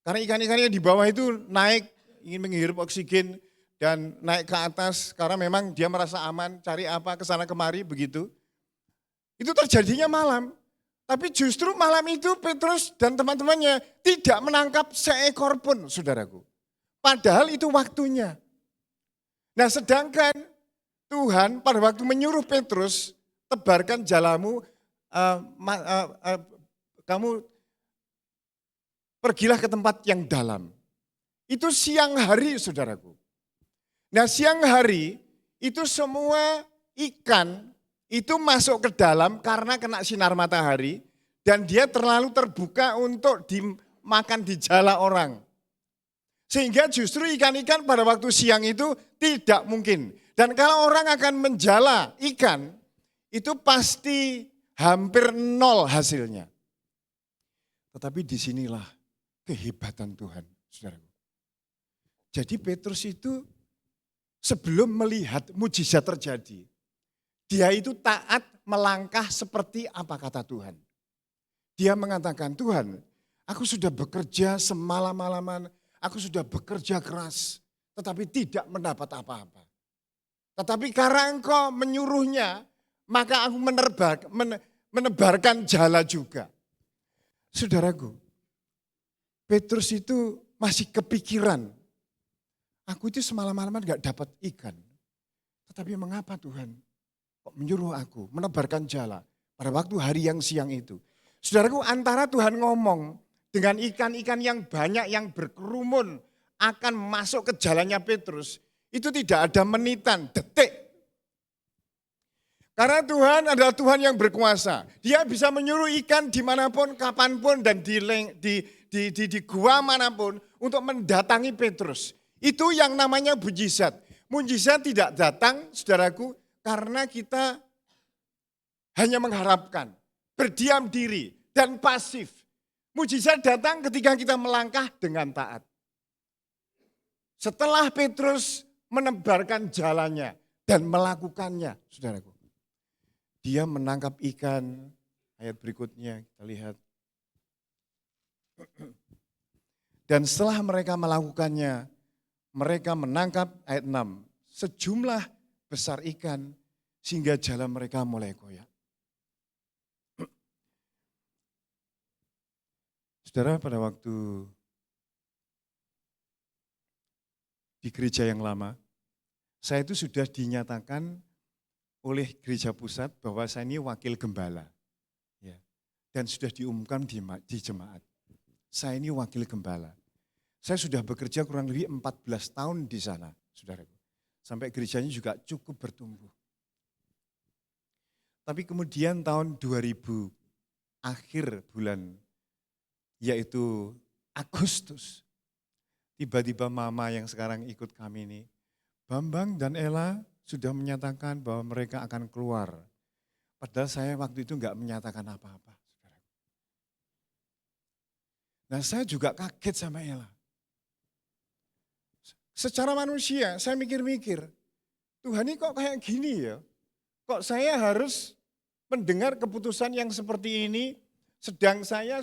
Karena ikan-ikannya di bawah itu naik, ingin menghirup oksigen, dan naik ke atas karena memang dia merasa aman, cari apa ke sana kemari begitu. Itu terjadinya malam. Tapi justru malam itu Petrus dan teman-temannya tidak menangkap seekor pun, saudaraku. Padahal itu waktunya. Nah sedangkan Tuhan pada waktu menyuruh Petrus, tebarkan jalamu, kamu pergilah ke tempat yang dalam. Itu siang hari, saudaraku. Nah siang hari itu semua ikan itu masuk ke dalam karena kena sinar matahari dan dia terlalu terbuka untuk dimakan di jala orang. Sehingga justru ikan-ikan pada waktu siang itu tidak mungkin. Dan kalau orang akan menjala ikan itu pasti hampir nol hasilnya. Tetapi disinilah kehebatan Tuhan, saudaraku. Jadi Petrus itu sebelum melihat mujizat terjadi, dia itu taat melangkah seperti apa kata Tuhan. Dia mengatakan, Tuhan, aku sudah bekerja semalam-malaman, aku sudah bekerja keras, tetapi tidak mendapat apa-apa. Tetapi karena engkau menyuruhnya, maka aku menebarkan jala juga. Saudaraku, Petrus itu masih kepikiran, aku itu semalam-malaman gak dapat ikan. Tetapi mengapa Tuhan kok menyuruh aku menebarkan jala pada waktu hari yang siang itu. Saudaraku, antara Tuhan ngomong dengan ikan-ikan yang banyak yang berkerumun akan masuk ke jalannya Petrus, itu tidak ada menitan, detik. Karena Tuhan adalah Tuhan yang berkuasa. Dia bisa menyuruh ikan dimanapun, kapanpun, dan di gua manapun untuk mendatangi Petrus. Itu yang namanya mujizat. Mujizat tidak datang, saudaraku, karena kita hanya mengharapkan, berdiam diri, dan pasif. Mujizat datang ketika kita melangkah dengan taat. Setelah Petrus menebarkan jalannya dan melakukannya, saudaraku. Dia menangkap ikan, ayat berikutnya kita lihat. Dan setelah mereka melakukannya, mereka menangkap, ayat 6, sejumlah besar ikan sehingga jala mereka mulai goyah. Saudara, pada waktu di gereja yang lama, saya itu sudah dinyatakan oleh gereja pusat bahwa saya ini wakil gembala. Ya. Dan sudah diumumkan di jemaat. Saya ini wakil gembala. Saya sudah bekerja kurang lebih 14 tahun di sana, saudaraku. Sampai gerejanya juga cukup bertumbuh. Tapi kemudian tahun 2000, akhir bulan, yaitu Agustus, tiba-tiba mama yang sekarang ikut kami ini, Bambang dan Ella sudah menyatakan bahwa mereka akan keluar. Padahal saya waktu itu enggak menyatakan apa-apa. Nah saya juga kaget sama Ella. Secara manusia saya mikir-mikir, Tuhan ini kok kayak gini ya? Kok saya harus mendengar keputusan yang seperti ini, sedang saya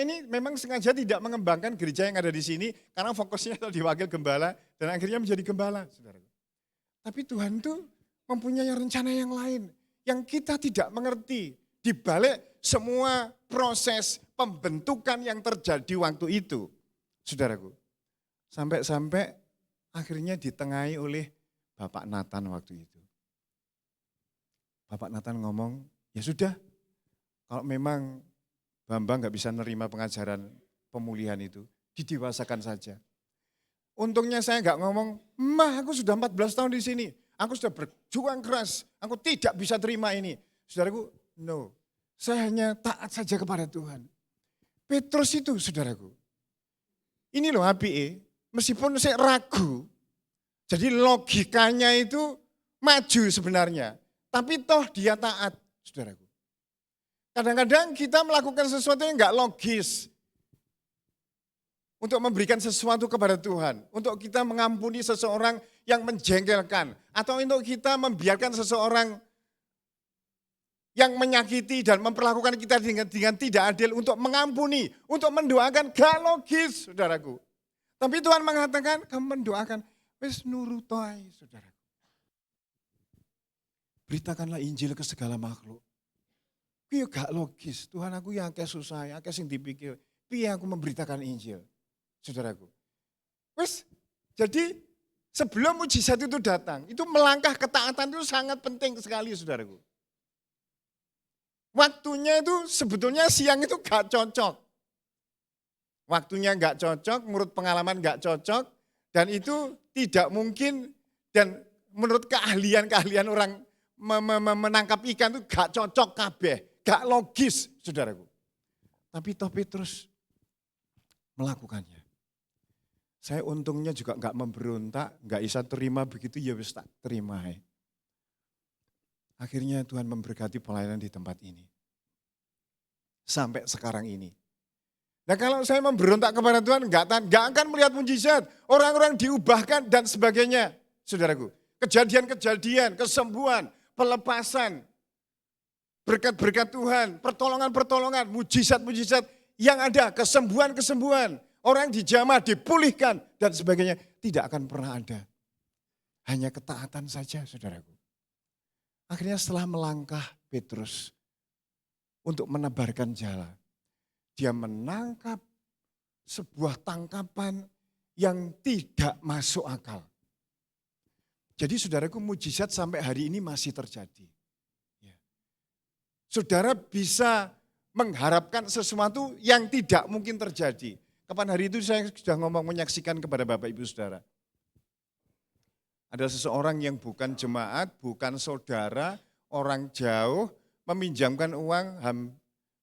ini memang sengaja tidak mengembangkan gereja yang ada di sini, karena fokusnya di wakil gembala, dan akhirnya menjadi gembala. Saudara. Tapi Tuhan itu mempunyai rencana yang lain, yang kita tidak mengerti, di balik semua proses pembentukan yang terjadi waktu itu. Saudaraku, sampai akhirnya ditengahi oleh Bapak Nathan waktu itu. Bapak Nathan ngomong, ya sudah, kalau memang Bambang gak bisa nerima pengajaran pemulihan itu, didewasakan saja. Untungnya saya gak ngomong, aku sudah 14 tahun di sini, aku sudah berjuang keras, aku tidak bisa terima ini. Saudaraku, no, saya hanya taat saja kepada Tuhan. Petrus itu, saudaraku, ini loh APE, meskipun saya ragu, jadi logikanya itu maju sebenarnya, tapi toh dia taat, saudaraku. Kadang-kadang kita melakukan sesuatu yang enggak logis untuk memberikan sesuatu kepada Tuhan, untuk kita mengampuni seseorang yang menjengkelkan, atau untuk kita membiarkan seseorang yang menyakiti dan memperlakukan kita dengan tidak adil untuk mengampuni, untuk mendoakan, gak logis, saudaraku. Tapi Tuhan mengatakan, kamu mendoakan, wis nurutoi, saudaraku. Beritakanlah Injil ke segala makhluk. Piye gak logis, Tuhan aku yang akeh susah, akeh sing dipikir, piye aku memberitakan Injil, saudaraku. Wis, jadi sebelum mujizat itu datang, itu melangkah ketaatan itu sangat penting sekali, saudaraku. Waktunya itu sebetulnya siang itu gak cocok. Waktunya gak cocok, menurut pengalaman gak cocok, dan itu tidak mungkin, dan menurut keahlian orang menangkap ikan itu gak cocok kabeh. Gak logis, saudaraku. Tapi toh Petrus melakukannya. Saya untungnya juga gak memberontak, gak bisa terima begitu, ya wis tak terima. Akhirnya Tuhan memberkati pelayanan di tempat ini. Sampai sekarang ini. Nah kalau saya memberontak kepada Tuhan, gak akan melihat mujizat. Orang-orang diubahkan dan sebagainya, saudaraku. Kejadian-kejadian, kesembuhan, pelepasan, berkat-berkat Tuhan, pertolongan-pertolongan, mujizat-mujizat yang ada, kesembuhan-kesembuhan, orang dijamah, dipulihkan, dan sebagainya, tidak akan pernah ada. Hanya ketaatan saja, saudaraku. Akhirnya setelah melangkah Petrus untuk menebarkan jala, dia menangkap sebuah tangkapan yang tidak masuk akal. Jadi saudaraku, mujizat sampai hari ini masih terjadi. Saudara bisa mengharapkan sesuatu yang tidak mungkin terjadi. Kapan hari itu saya sudah menyaksikan kepada Bapak Ibu Saudara. Ada seseorang yang bukan jemaat, bukan saudara, orang jauh, meminjamkan uang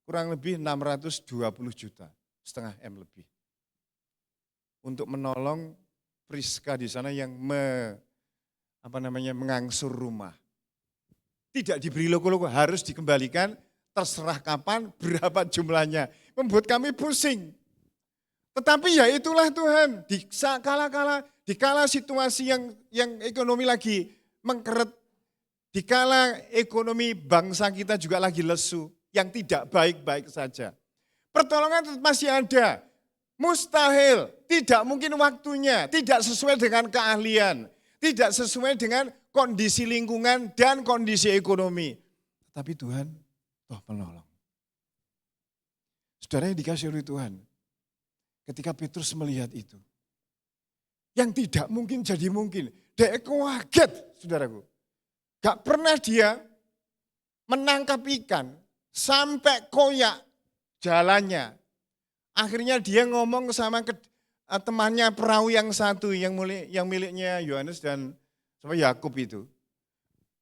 kurang lebih 620 juta, setengah M lebih. Untuk menolong Priska di sana yang mengangsur rumah. Tidak diberi logo-logo, harus dikembalikan, terserah kapan, berapa jumlahnya. Membuat kami pusing. Tetapi ya itulah Tuhan, di kala situasi yang ekonomi lagi mengkeret, di kala ekonomi bangsa kita juga lagi lesu, yang tidak baik-baik saja. Pertolongan masih ada, mustahil, tidak mungkin waktunya, tidak sesuai dengan keahlian, tidak sesuai dengan kondisi lingkungan dan kondisi ekonomi. Tapi Tuhan toh penolong. Saudara yang dikasih oleh Tuhan, ketika Petrus melihat itu, yang tidak mungkin jadi mungkin, dia kaget, saudaraku. Gak pernah dia menangkap ikan sampai koyak jalannya. Akhirnya dia ngomong sama temannya perahu yang satu, yang miliknya Yohanes dan sama Yakub itu.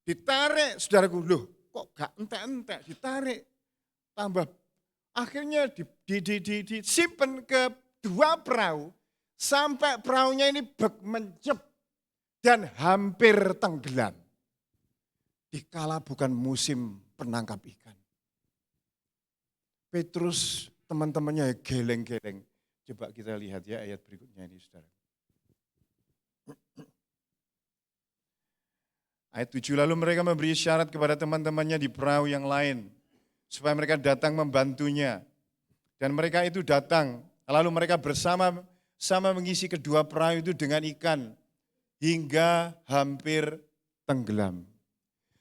Ditarik, saudaraku, loh kok gak entek-entek, ditarik. Tambah, akhirnya disimpan ke dua perahu sampai perahunya ini mencep dan hampir tenggelam. Dikala bukan musim penangkap ikan. Petrus teman-temannya geleng-geleng. Coba kita lihat ya ayat berikutnya ini saudara. Ayat 7, lalu mereka memberi syarat kepada teman-temannya di perahu yang lain, supaya mereka datang membantunya. Dan mereka itu datang, lalu mereka bersama-sama mengisi kedua perahu itu dengan ikan, hingga hampir tenggelam.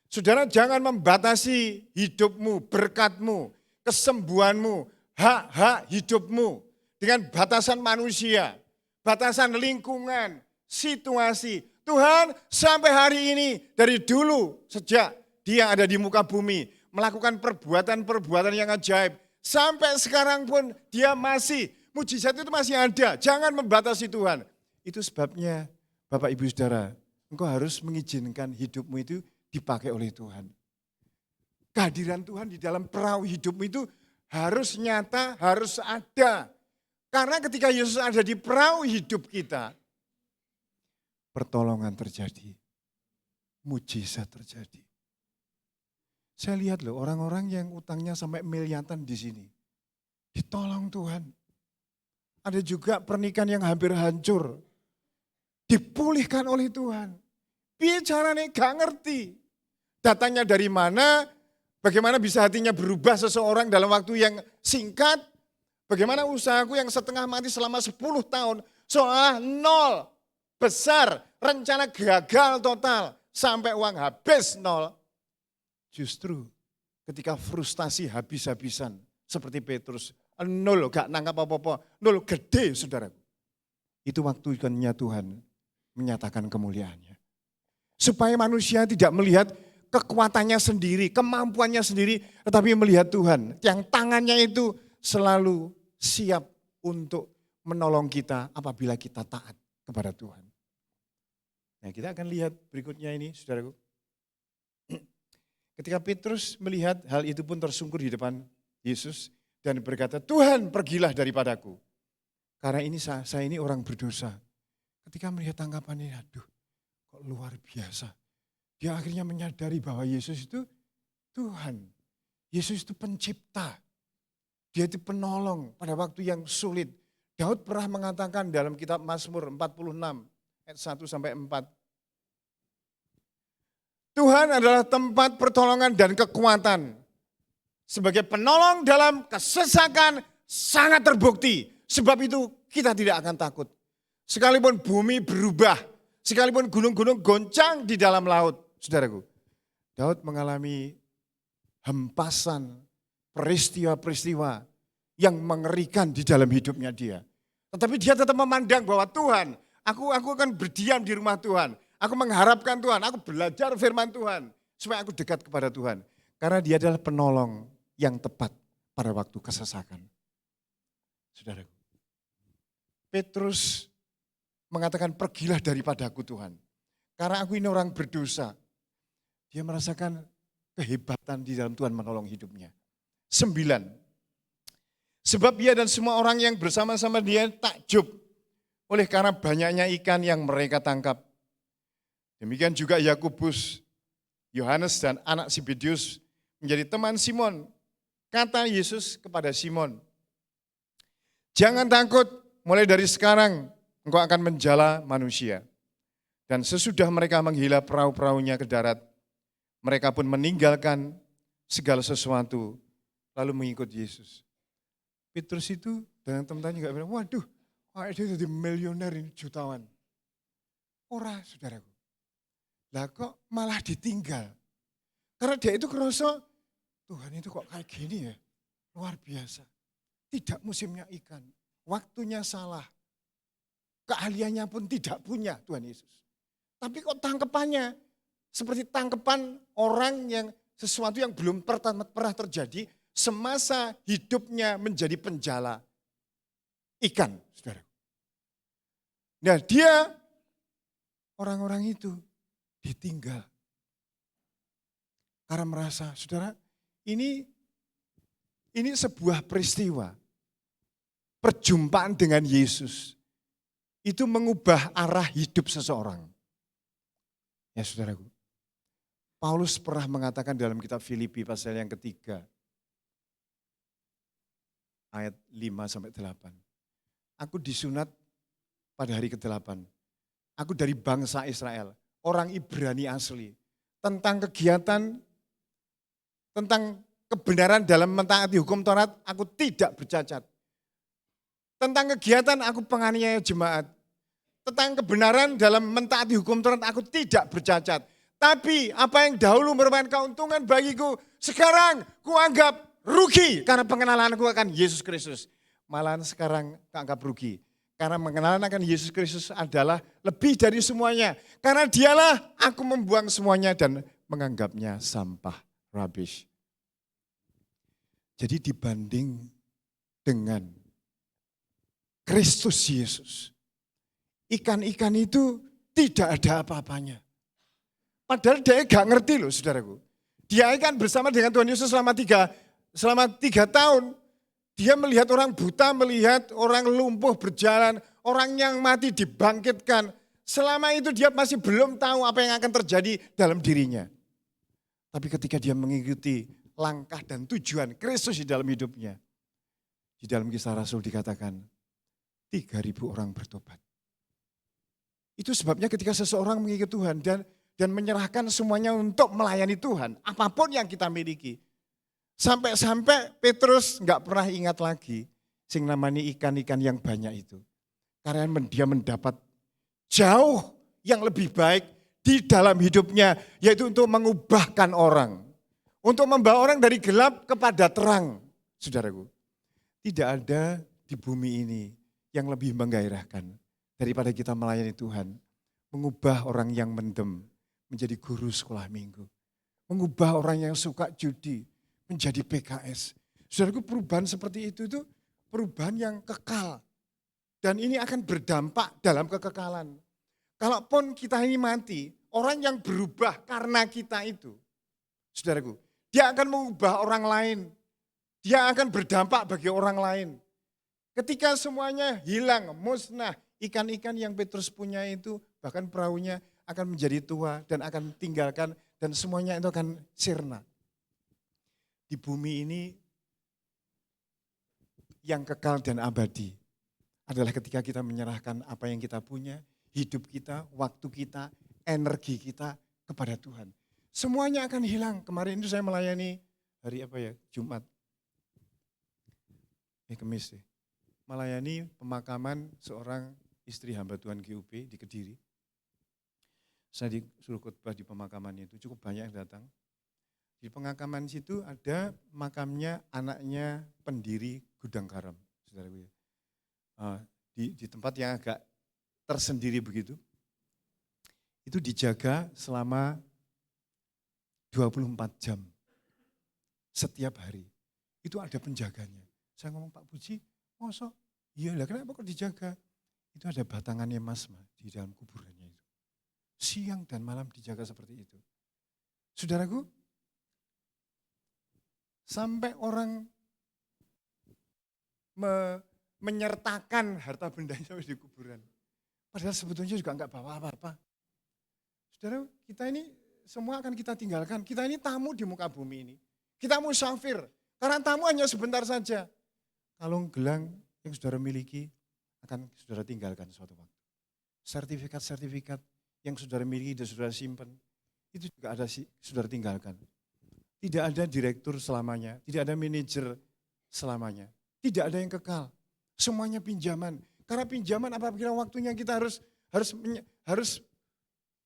Saudara, jangan membatasi hidupmu, berkatmu, kesembuhanmu, hak-hak hidupmu dengan batasan manusia, batasan lingkungan, situasi. Tuhan sampai hari ini, dari dulu sejak dia ada di muka bumi, melakukan perbuatan-perbuatan yang ajaib. Sampai sekarang pun dia masih, mujizat itu masih ada. Jangan membatasi Tuhan. Itu sebabnya Bapak Ibu Saudara, engkau harus mengizinkan hidupmu itu dipakai oleh Tuhan. Kehadiran Tuhan di dalam perahu hidupmu itu harus nyata, harus ada. Karena ketika Yesus ada di perahu hidup kita, pertolongan terjadi, mujizat terjadi. Saya lihat loh orang-orang yang utangnya sampai miliaran di sini, ditolong Tuhan. Ada juga pernikahan yang hampir hancur, dipulihkan oleh Tuhan. Bicaranya gak ngerti, datangnya dari mana, bagaimana bisa hatinya berubah seseorang dalam waktu yang singkat, bagaimana usahaku yang setengah mati selama 10 tahun, seolah nol. Besar, rencana gagal total, sampai uang habis nol. Justru ketika frustasi habis-habisan, seperti Petrus, nol, gak nangkap apa-apa, nol gede saudaraku. Itu waktunya Tuhan menyatakan kemuliaannya. Supaya manusia tidak melihat kekuatannya sendiri, kemampuannya sendiri, tetapi melihat Tuhan yang tangannya itu selalu siap untuk menolong kita apabila kita taat kepada Tuhan. Nah, kita akan lihat berikutnya ini, saudaraku. Ketika Petrus melihat hal itu pun tersungkur di depan Yesus dan berkata, Tuhan pergilah daripadaku. Karena ini saya ini orang berdosa. Ketika melihat tanggapannya, aduh kok luar biasa. Dia akhirnya menyadari bahwa Yesus itu Tuhan. Yesus itu pencipta. Dia itu penolong pada waktu yang sulit. Daud pernah mengatakan dalam kitab Mazmur 46 ayat 1 sampai 4. Tuhan adalah tempat pertolongan dan kekuatan. Sebagai penolong dalam kesesakan sangat terbukti. Sebab itu kita tidak akan takut. Sekalipun bumi berubah, sekalipun gunung-gunung goncang di dalam laut. Saudaraku, Daud mengalami hempasan peristiwa-peristiwa yang mengerikan di dalam hidupnya dia. Tetapi dia tetap memandang bahwa Tuhan, aku akan berdiam di rumah Tuhan. Aku mengharapkan Tuhan, aku belajar firman Tuhan. Supaya aku dekat kepada Tuhan. Karena dia adalah penolong yang tepat pada waktu kesesakan. Saudaraku, Petrus mengatakan pergilah daripadaku Tuhan. Karena aku ini orang berdosa. Dia merasakan kehebatan di dalam Tuhan menolong hidupnya. 9. Sebab ia dan semua orang yang bersama-sama dia takjub oleh karena banyaknya ikan yang mereka tangkap. Demikian juga Yakobus, Yohanes dan anak Zebedeus menjadi teman Simon. Kata Yesus kepada Simon, jangan takut, mulai dari sekarang engkau akan menjala manusia. Dan sesudah mereka menghila perahu-perahunya ke darat, mereka pun meninggalkan segala sesuatu lalu mengikut Yesus. Petrus itu dan teman-temannya juga bilang, waduh, dia jadi miliuner ini jutawan. Ora, saudaraku. Lah kok malah ditinggal. Karena dia itu kerasa, Tuhan itu kok kayak gini ya, luar biasa. Tidak musimnya ikan, waktunya salah. Keahliannya pun tidak punya Tuhan Yesus. Tapi kok tangkepannya seperti tangkepan orang yang sesuatu yang belum pernah terjadi semasa hidupnya menjadi penjala ikan, saudara. Nah dia, orang-orang itu ditinggal. Karena merasa, saudara, ini sebuah peristiwa. Perjumpaan dengan Yesus. itu mengubah arah hidup seseorang. Ya saudaraku, Paulus pernah mengatakan dalam kitab Filipi pasal yang ketiga, ayat 5-8. Aku disunat pada hari ke-8. Aku dari bangsa Israel, orang Ibrani asli. Tentang kegiatan, tentang kebenaran dalam mentaati hukum Taurat, aku tidak bercacat. Tentang kegiatan aku penganiaya jemaat. Tentang kebenaran dalam mentaati hukum Taurat, aku tidak bercacat. Tapi apa yang dahulu merupakan keuntungan bagiku, sekarang kuanggap rugi karena pengenalanku akan Yesus Kristus. Malahan sekarang kuanggap rugi. Karena mengenal akan Yesus Kristus adalah lebih dari semuanya. Karena dialah aku membuang semuanya dan menganggapnya sampah, rubbish. Jadi dibanding dengan Kristus Yesus, ikan-ikan itu tidak ada apa-apanya. Padahal dia gak ngerti loh saudaraku. Dia kan bersama dengan Tuhan Yesus selama tiga tahun. Dia melihat orang buta, melihat orang lumpuh berjalan, orang yang mati dibangkitkan. Selama itu dia masih belum tahu apa yang akan terjadi dalam dirinya. Tapi ketika dia mengikuti langkah dan tujuan Kristus di dalam hidupnya. Di dalam Kisah Rasul dikatakan 3.000 orang bertobat. Itu sebabnya ketika seseorang mengikuti Tuhan dan menyerahkan semuanya untuk melayani Tuhan. Apapun yang kita miliki. Sampai-sampai Petrus nggak pernah ingat lagi sing namanya ikan-ikan yang banyak itu. Karena dia mendapat jauh yang lebih baik di dalam hidupnya, yaitu untuk mengubahkan orang. Untuk membawa orang dari gelap kepada terang, saudaraku. Tidak ada di bumi ini yang lebih menggairahkan daripada kita melayani Tuhan. Mengubah orang yang mendem menjadi guru sekolah minggu. Mengubah orang yang suka judi menjadi PKS. Saudaraku, perubahan seperti itu perubahan yang kekal. Dan ini akan berdampak dalam kekekalan. Kalaupun kita ini mati, orang yang berubah karena kita itu, saudaraku, dia akan mengubah orang lain. Dia akan berdampak bagi orang lain. Ketika semuanya hilang, musnah, ikan-ikan yang Petrus punya itu, bahkan perahunya akan menjadi tua dan akan tinggalkan, dan semuanya itu akan sirna. Di bumi ini yang kekal dan abadi adalah ketika kita menyerahkan apa yang kita punya, hidup kita, waktu kita, energi kita kepada Tuhan. Semuanya akan hilang. Kemarin itu saya melayani hari apa ya? Jumat. Kamis ya. Melayani pemakaman seorang istri hamba Tuhan GUP di Kediri. Saya disuruh khotbah di pemakamannya itu, cukup banyak yang datang. Di pemakaman situ ada makamnya anaknya pendiri Gudang Garam, saudaraku ya. Di tempat yang agak tersendiri begitu. Itu dijaga selama 24 jam setiap hari. Itu ada penjaganya. Saya ngomong, Pak Puji, masa? Iya lah, kenapa kok dijaga? Itu ada batangannya Mas di dalam kuburannya itu. Siang dan malam dijaga seperti itu. Saudaraku, sampai orang menyertakan harta bendanya di kuburan. Padahal sebetulnya juga enggak bawa apa-apa. Saudara, kita ini semua akan kita tinggalkan. Kita ini tamu di muka bumi ini. Kita musafir. Karena tamu hanya sebentar saja. Kalung gelang yang saudara miliki akan saudara tinggalkan suatu waktu. Sertifikat-sertifikat yang saudara miliki dan saudara simpan, itu juga ada saudara tinggalkan. Tidak ada direktur selamanya, tidak ada manajer selamanya. Tidak ada yang kekal. Semuanya pinjaman. Karena pinjaman apabila waktunya kita harus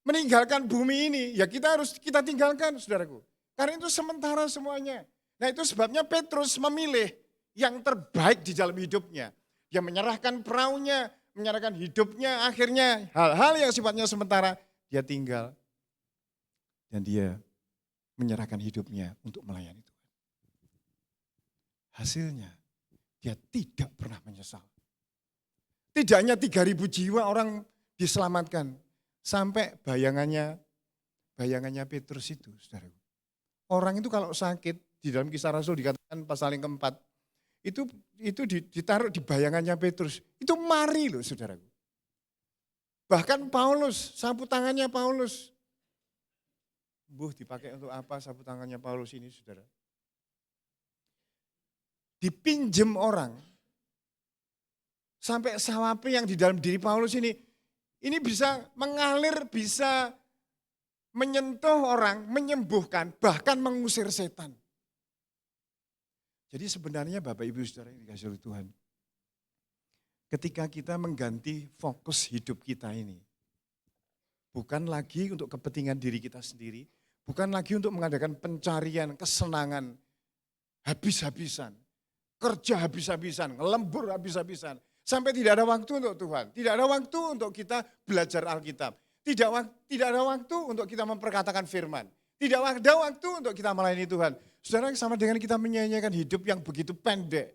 meninggalkan bumi ini, ya kita tinggalkan, saudaraku. Karena itu sementara semuanya. Nah itu sebabnya Petrus memilih yang terbaik di dalam hidupnya. Dia menyerahkan perahunya, menyerahkan hidupnya, akhirnya hal-hal yang sifatnya sementara, dia tinggal. Dan dia menyerahkan hidupnya untuk melayani Tuhan. Hasilnya, dia tidak pernah menyesal. Tidak hanya 3.000 jiwa orang diselamatkan. Sampai bayangannya Petrus itu, saudara. Orang itu kalau sakit, di dalam Kisah Rasul dikatakan pasal yang keempat, itu ditaruh di bayangannya Petrus. Itu mari loh, saudaraku. Bahkan Paulus, sapu tangannya Paulus. Dipakai untuk apa sapu tangannya Paulus ini, saudara? Dipinjem orang. Sampai sawapi yang di dalam diri Paulus ini bisa mengalir, bisa menyentuh orang, menyembuhkan, bahkan mengusir setan. Jadi sebenarnya Bapak Ibu Saudara yang dikasihi oleh Tuhan, ketika kita mengganti fokus hidup kita ini, bukan lagi untuk kepentingan diri kita sendiri, bukan lagi untuk mengadakan pencarian, kesenangan, habis-habisan, kerja habis-habisan, lembur habis-habisan, sampai tidak ada waktu untuk Tuhan, tidak ada waktu untuk kita belajar Alkitab, tidak ada waktu untuk kita memperkatakan firman, tidak ada waktu untuk kita melayani Tuhan. Saudara, sama dengan kita menyanyikan hidup yang begitu pendek.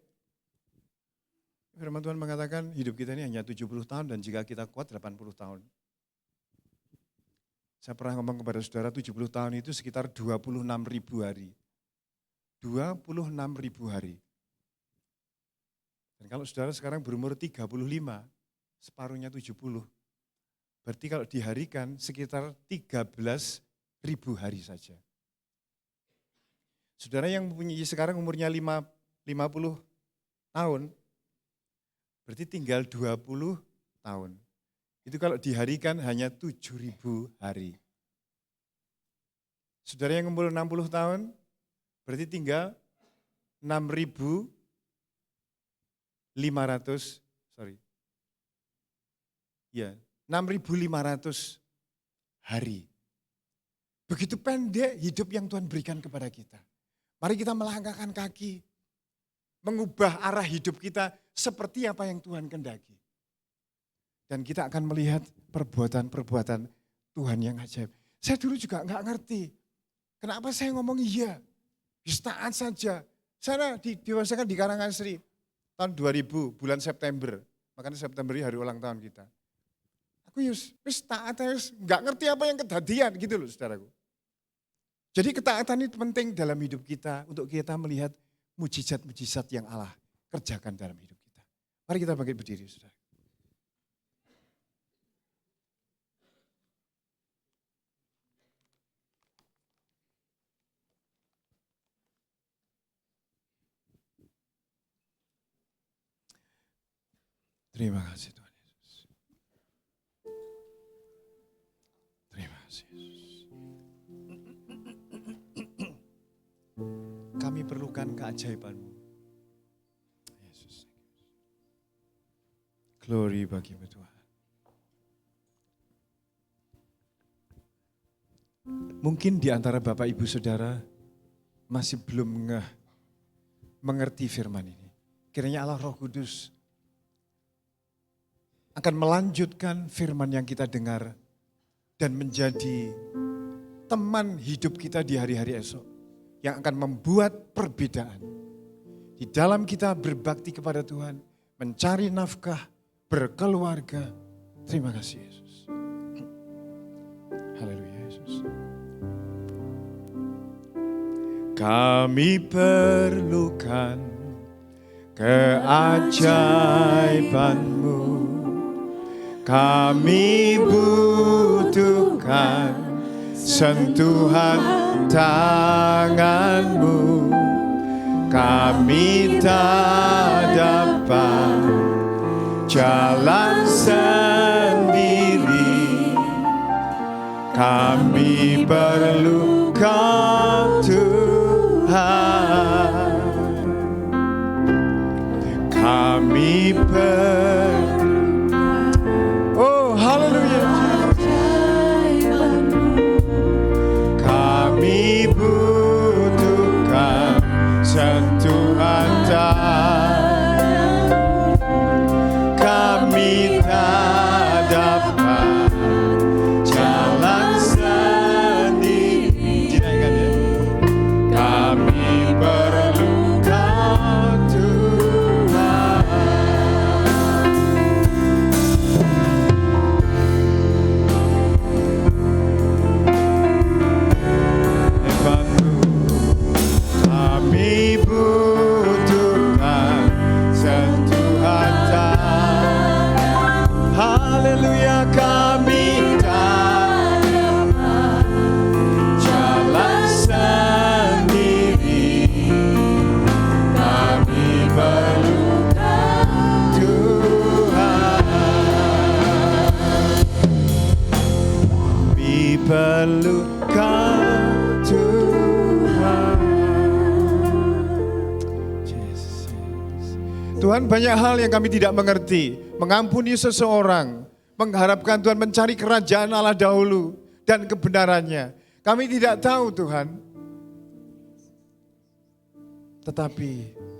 Firman Tuhan mengatakan hidup kita ini hanya 70 tahun dan jika kita kuat 80 tahun. Saya pernah ngomong kepada saudara 70 tahun itu sekitar 26.000 hari. 26.000 hari. Dan kalau saudara sekarang berumur 35, separuhnya 70. Berarti kalau diharikan sekitar 13.000 hari saja. Saudara yang mempunyai sekarang umurnya 50 tahun, berarti tinggal 20 tahun. Itu kalau diharikan hanya 7.000 hari. Saudara yang umur 60 tahun, berarti tinggal 6.500 hari. Begitu pendek hidup yang Tuhan berikan kepada kita. Mari kita melangkahkan kaki, mengubah arah hidup kita seperti apa yang Tuhan kehendaki. Dan kita akan melihat perbuatan-perbuatan Tuhan yang ajaib. Saya dulu juga enggak ngerti, kenapa saya ngomong iya, taat saja. Saya diwasakan di Karangan Sri tahun 2000, bulan September. Makanya September ini hari ulang tahun kita. Aku wis taat, enggak ngerti apa yang kedadian gitu loh saudaraku. Jadi ketaatan itu penting dalam hidup kita untuk kita melihat mujizat-mujizat yang Allah kerjakan dalam hidup kita. Mari kita bangkit berdiri, saudara. Terima kasih Tuhan Yesus. Terima kasih Yesus. Kami perlukan keajaiban-Mu. Yesus. Glory bagi-Mu Tuhan. Mungkin di antara Bapak Ibu Saudara masih belum mengerti firman ini. Kiranya Allah Roh Kudus akan melanjutkan firman yang kita dengar dan menjadi teman hidup kita di hari-hari esok yang akan membuat perbedaan. Di dalam kita berbakti kepada Tuhan, mencari nafkah, berkeluarga. Terima kasih Yesus. Haleluya Yesus. Kami perlukan keajaiban-Mu. Kami butuhkan sentuhan tangan-Mu. Kami tak dapat jalan sendiri. Kami perlu Kau Tuhan. Kami perlu. Oh haleluya. Kami butuhkan sentuhan tangan. Kami tak dapat jalan sendiri. Dinaikkan ya. Kami perlu Kau Tuhan. Tuhan, banyak hal yang kami tidak mengerti. Mengampuni seseorang, mengharapkan Tuhan mencari kerajaan Allah dahulu dan kebenarannya. Kami tidak tahu Tuhan. Tetapi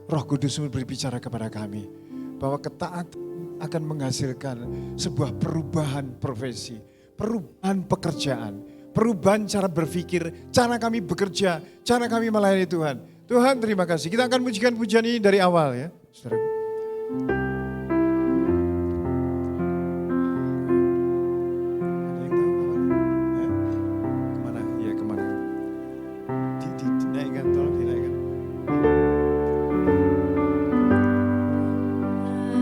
Roh Kudus berbicara kepada kami bahwa ketaatan akan menghasilkan sebuah perubahan profesi, perubahan pekerjaan, perubahan cara berpikir, cara kami bekerja, cara kami melayani Tuhan. Tuhan terima kasih. Kita akan mujikan pujian ini dari awal ya, saudara. Ada yang tahu awalnya? Kemana? Ya kemana? Dinaikkan, tolong dinaikkan.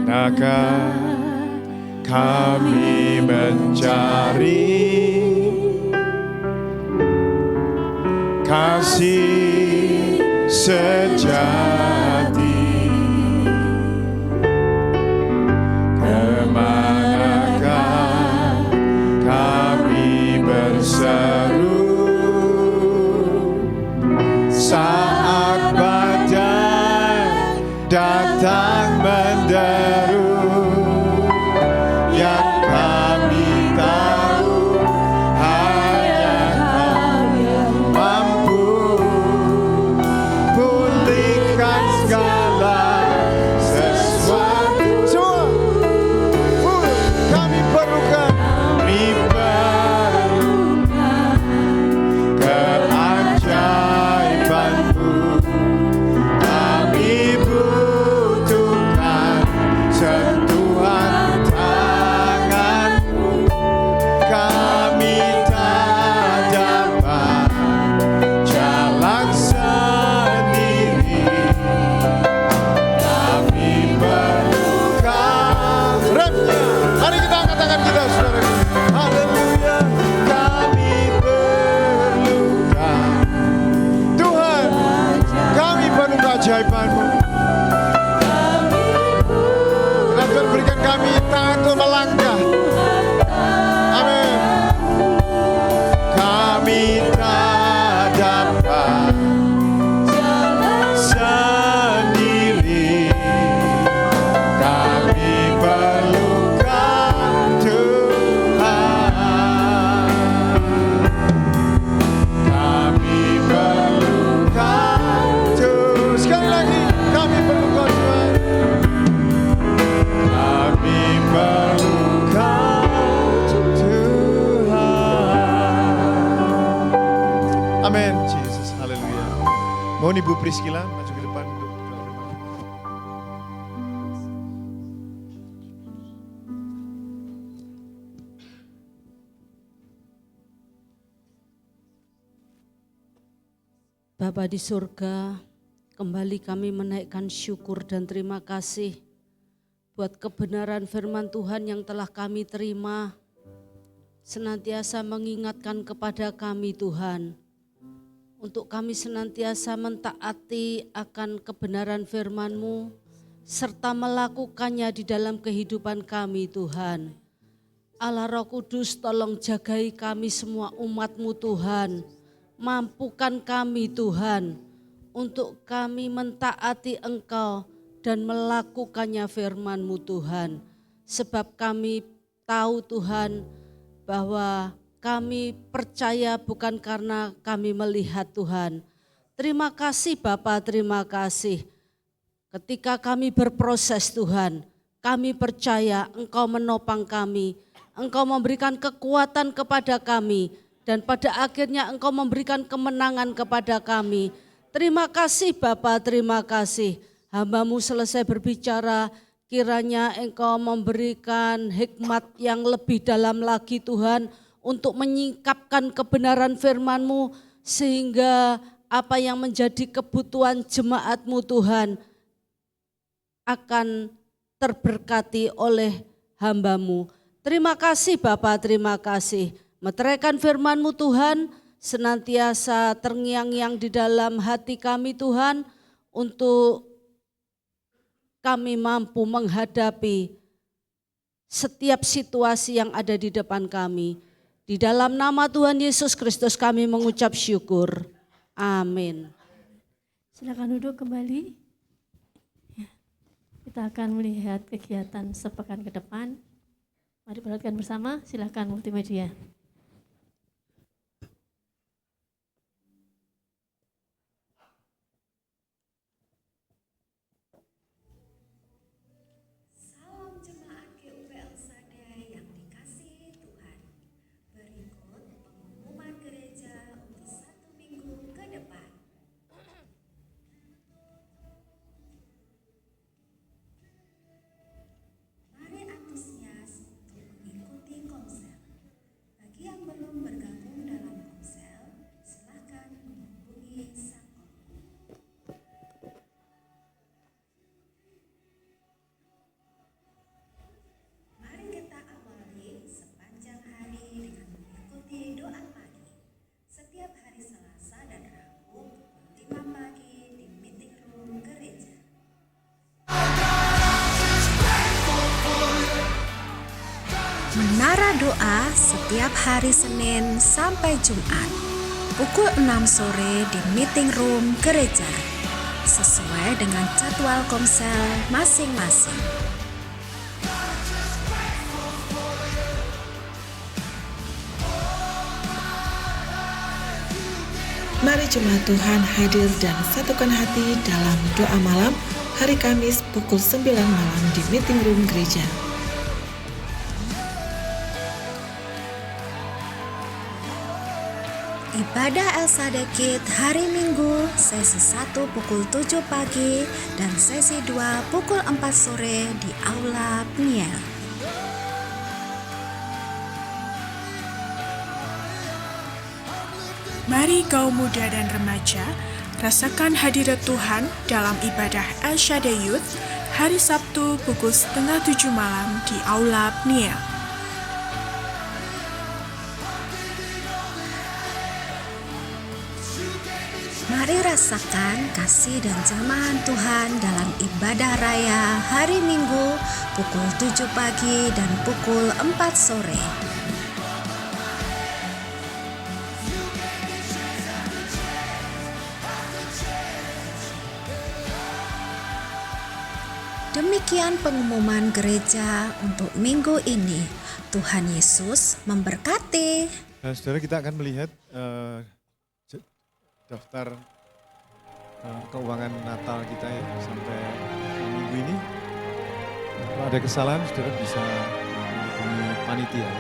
Maka kami mencari kasih sejati, kemanakah kami berseru saat badai datang menderu. Yang kami tahu hanya Kau yang mampu pulihkan segala sesuatu. Semua kami perlukan keajaiban-Mu. Kami butuhkan sentuhan tangan-Mu. Kami tak dapat jalan sendiri. Kami perlukan remnya. Mari kita angkat tangan kita, saudara. Haleluya. Kami perlukan Tuhan. Kami perlu keajaiban-Mu. Tuhan berikan kami tangan untuk melangkah. Amin. Kami tak dapat sendiri. Kami perlukan Tuhan. Kami perlukan Tuhan. Sekali lagi, kami perlukan Tuhan. Kami perlukan Tuhan. Amin. Jesus, haleluya. Mohon Ibu Priscilla maju ke depan untuk berdoa. Bapa di surga, kembali kami menaikkan syukur dan terima kasih buat kebenaran firman Tuhan yang telah kami terima. Senantiasa mengingatkan kepada kami Tuhan, untuk kami senantiasa mentaati akan kebenaran firman-Mu, serta melakukannya di dalam kehidupan kami Tuhan. Allah Roh Kudus, tolong jagai kami semua umat-Mu Tuhan. Mampukan kami Tuhan untuk kami mentaati Engkau dan melakukannya firman-Mu Tuhan. Sebab kami tahu Tuhan bahwa kami percaya bukan karena kami melihat Tuhan. Terima kasih Bapa, terima kasih. Ketika kami berproses Tuhan, kami percaya Engkau menopang kami, Engkau memberikan kekuatan kepada kami, dan pada akhirnya Engkau memberikan kemenangan kepada kami. Terima kasih Bapa, terima kasih. Hamba-Mu selesai berbicara, kiranya Engkau memberikan hikmat yang lebih dalam lagi Tuhan, untuk menyingkapkan kebenaran firman-Mu, sehingga apa yang menjadi kebutuhan jemaat-Mu Tuhan akan terberkati oleh hamba-Mu. Terima kasih Bapa, terima kasih. Meteraikan firman-Mu Tuhan, senantiasa terngiang-ngiang di dalam hati kami Tuhan, untuk kami mampu menghadapi setiap situasi yang ada di depan kami. Di dalam nama Tuhan Yesus Kristus kami mengucap syukur. Amin. Silakan duduk kembali. Ya. Kita akan melihat kegiatan sepekan ke depan. Mari perhatikan bersama, silakan multimedia. Salam jemaat GUPL Sada yang dikasihi Tuhan. Berikut pengumuman gereja untuk 1 minggu ke depan. Mari antusias untuk mengikuti komsel. Bagi yang belum bergabung dalam komsel, silakan menghubungi sang komsel. Mari kita awali sepanjang hari dengan mengikuti doa pagi. Setiap hari Selasa dan Rabu pukul 5 pagi di meeting room gereja. Menara Doa setiap hari Senin sampai Jumat pukul 6 sore di meeting room gereja sesuai dengan jadwal komsel masing-masing. Mari jemaat Tuhan hadir dan satukan hati dalam doa malam hari Kamis pukul 9 malam di meeting room gereja. Ibadah El Sadekit hari Minggu sesi 1 pukul 7 pagi dan sesi 2 pukul 4 sore di Aula Pniel. Mari kaum muda dan remaja rasakan hadirat Tuhan dalam ibadah El Shaddai Youth hari Sabtu pukul 6:30 malam di Aula Pniel. Mari rasakan kasih dan jamahan Tuhan dalam ibadah raya hari Minggu pukul 7 pagi dan pukul 4 sore. Demikian pengumuman gereja untuk minggu ini. Tuhan Yesus memberkati. Nah, saudara, kita akan melihat daftar keuangan Natal kita ya sampai minggu ini. Kalau ada kesalahan, saudara bisa menghubungi panitia. Ya.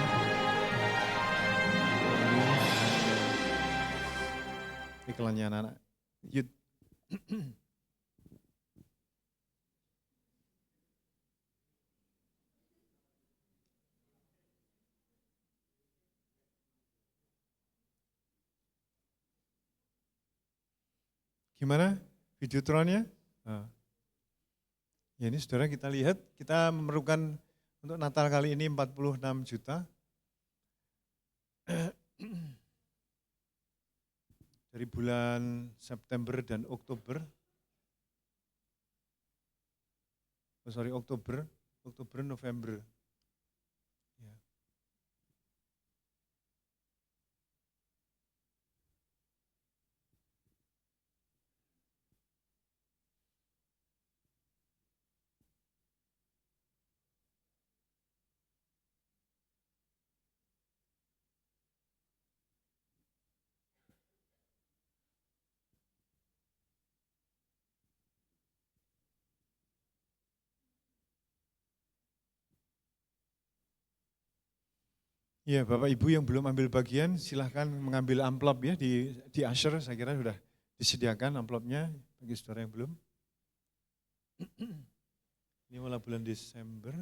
Ini iklannya anak-anak youth. Gimana videotronnya? Nah. Ya ini saudara kita lihat, kita memerlukan untuk Natal kali ini 46 juta. Dari bulan September dan Oktober. Oktober, November. Ya. Ya, Bapak Ibu yang belum ambil bagian, silahkan mengambil amplop ya di usher, saya kira sudah disediakan amplopnya bagi saudara yang belum. Ini mulai bulan Desember,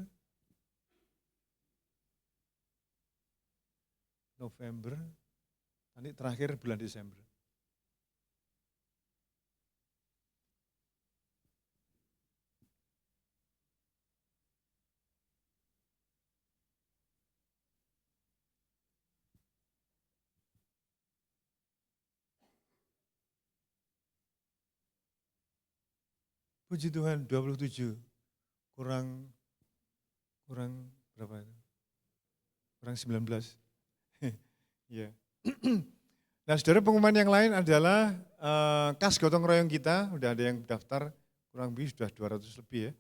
November, nanti terakhir bulan Desember. Puji Tuhan, 27 kurang berapa itu? Kurang 19. Ya. Nah, saudara, pengumuman yang lain adalah kas gotong royong kita, udah ada yang daftar kurang lebih sudah 200 lebih ya.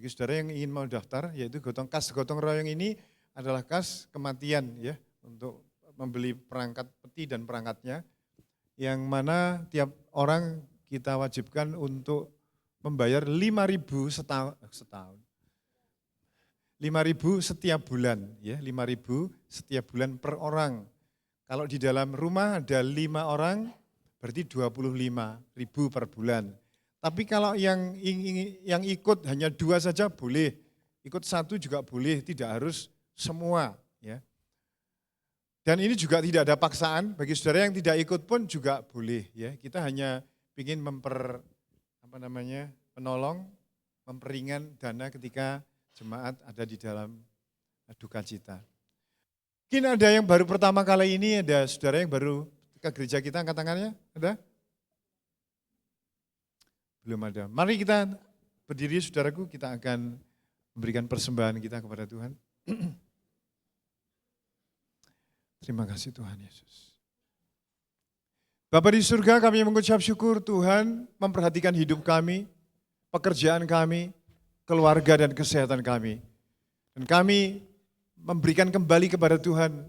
Bagi saudara yang ingin mau daftar, yaitu kas gotong royong ini adalah kas kematian ya, untuk membeli perangkat peti dan perangkatnya, yang mana tiap orang kita wajibkan untuk membayar 5.000 setahun. 5.000 setiap bulan, ya 5.000 setiap bulan per orang. Kalau di dalam rumah ada 5 orang, berarti 25.000 per bulan. Tapi kalau yang ikut hanya 2 saja boleh, ikut 1 juga boleh, tidak harus semua. Ya. Dan ini juga tidak ada paksaan, bagi saudara yang tidak ikut pun juga boleh. Ya. Kita hanya ingin menolong, memperingan dana ketika jemaat ada di dalam duka cita. Mungkin ada yang baru pertama kali ini, ada saudara yang baru ke gereja kita, angkat tangannya, ada? Belum ada. Mari kita berdiri saudaraku, kita akan memberikan persembahan kita kepada Tuhan. Terima kasih Tuhan Yesus. Bapa di surga, kami mengucap syukur Tuhan memperhatikan hidup kami, pekerjaan kami, keluarga dan kesehatan kami. Dan kami memberikan kembali kepada Tuhan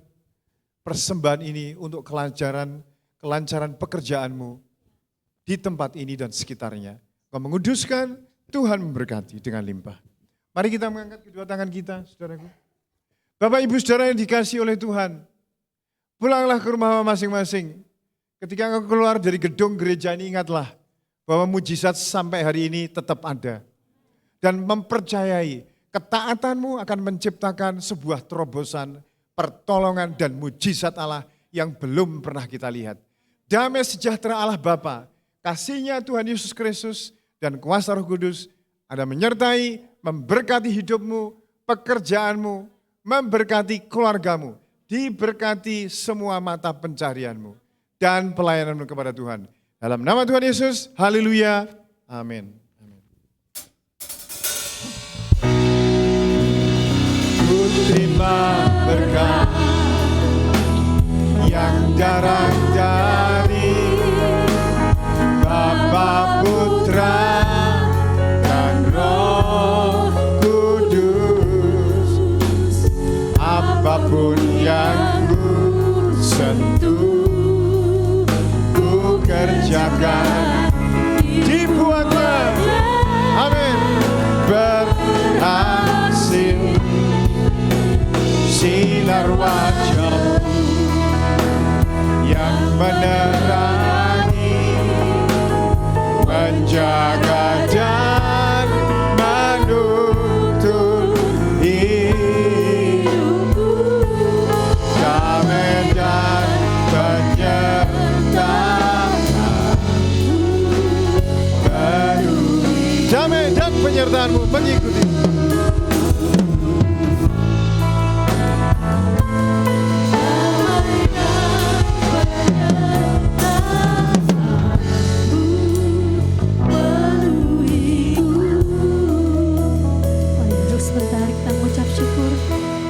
persembahan ini untuk kelancaran pekerjaan-Mu di tempat ini dan sekitarnya. Kau menguduskan, Tuhan memberkati dengan limpah. Mari kita mengangkat kedua tangan kita, saudaraku. Bapak Ibu saudara yang dikasihi oleh Tuhan, pulanglah ke rumah masing-masing. Ketika engkau keluar dari gedung gereja ini, ingatlah bahwa mujizat sampai hari ini tetap ada. Dan mempercayai ketaatanmu akan menciptakan sebuah terobosan, pertolongan dan mujizat Allah yang belum pernah kita lihat. Damai sejahtera Allah Bapa, kasih-Nya Tuhan Yesus Kristus dan kuasa Roh Kudus ada menyertai, memberkati hidupmu, pekerjaanmu, memberkati keluargamu, diberkati semua mata pencarianmu dan pelayananmu kepada Tuhan. Dalam nama Tuhan Yesus, haleluya, amin. Terima berkat yang datang dari Bapa, Putra, dan Roh Kudus. Apapun yang ku sentuh, ku kerjakan, dibuatlah, amin, berhasil. Sinar wajah yang menerangi, menjaga dan menuntun hidupku, damai dan penyertaan, damai dan penyertaanmu mengikuti.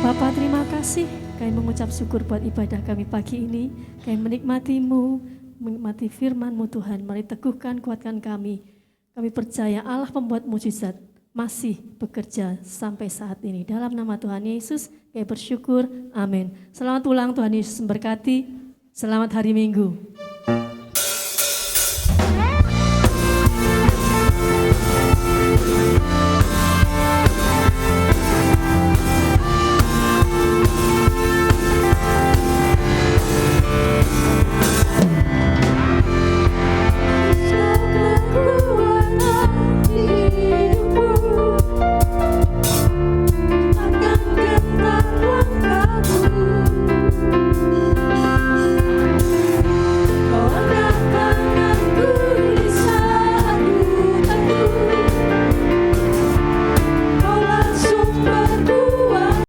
Bapak terima kasih, kami mengucap syukur buat ibadah kami pagi ini. Kami menikmati-Mu, menikmati firman-Mu Tuhan. Mari teguhkan, kuatkan kami. Kami percaya Allah pembuat mujizat masih bekerja sampai saat ini. Dalam nama Tuhan Yesus, kami bersyukur. Amin. Selamat ulang, Tuhan Yesus memberkati. Selamat hari Minggu.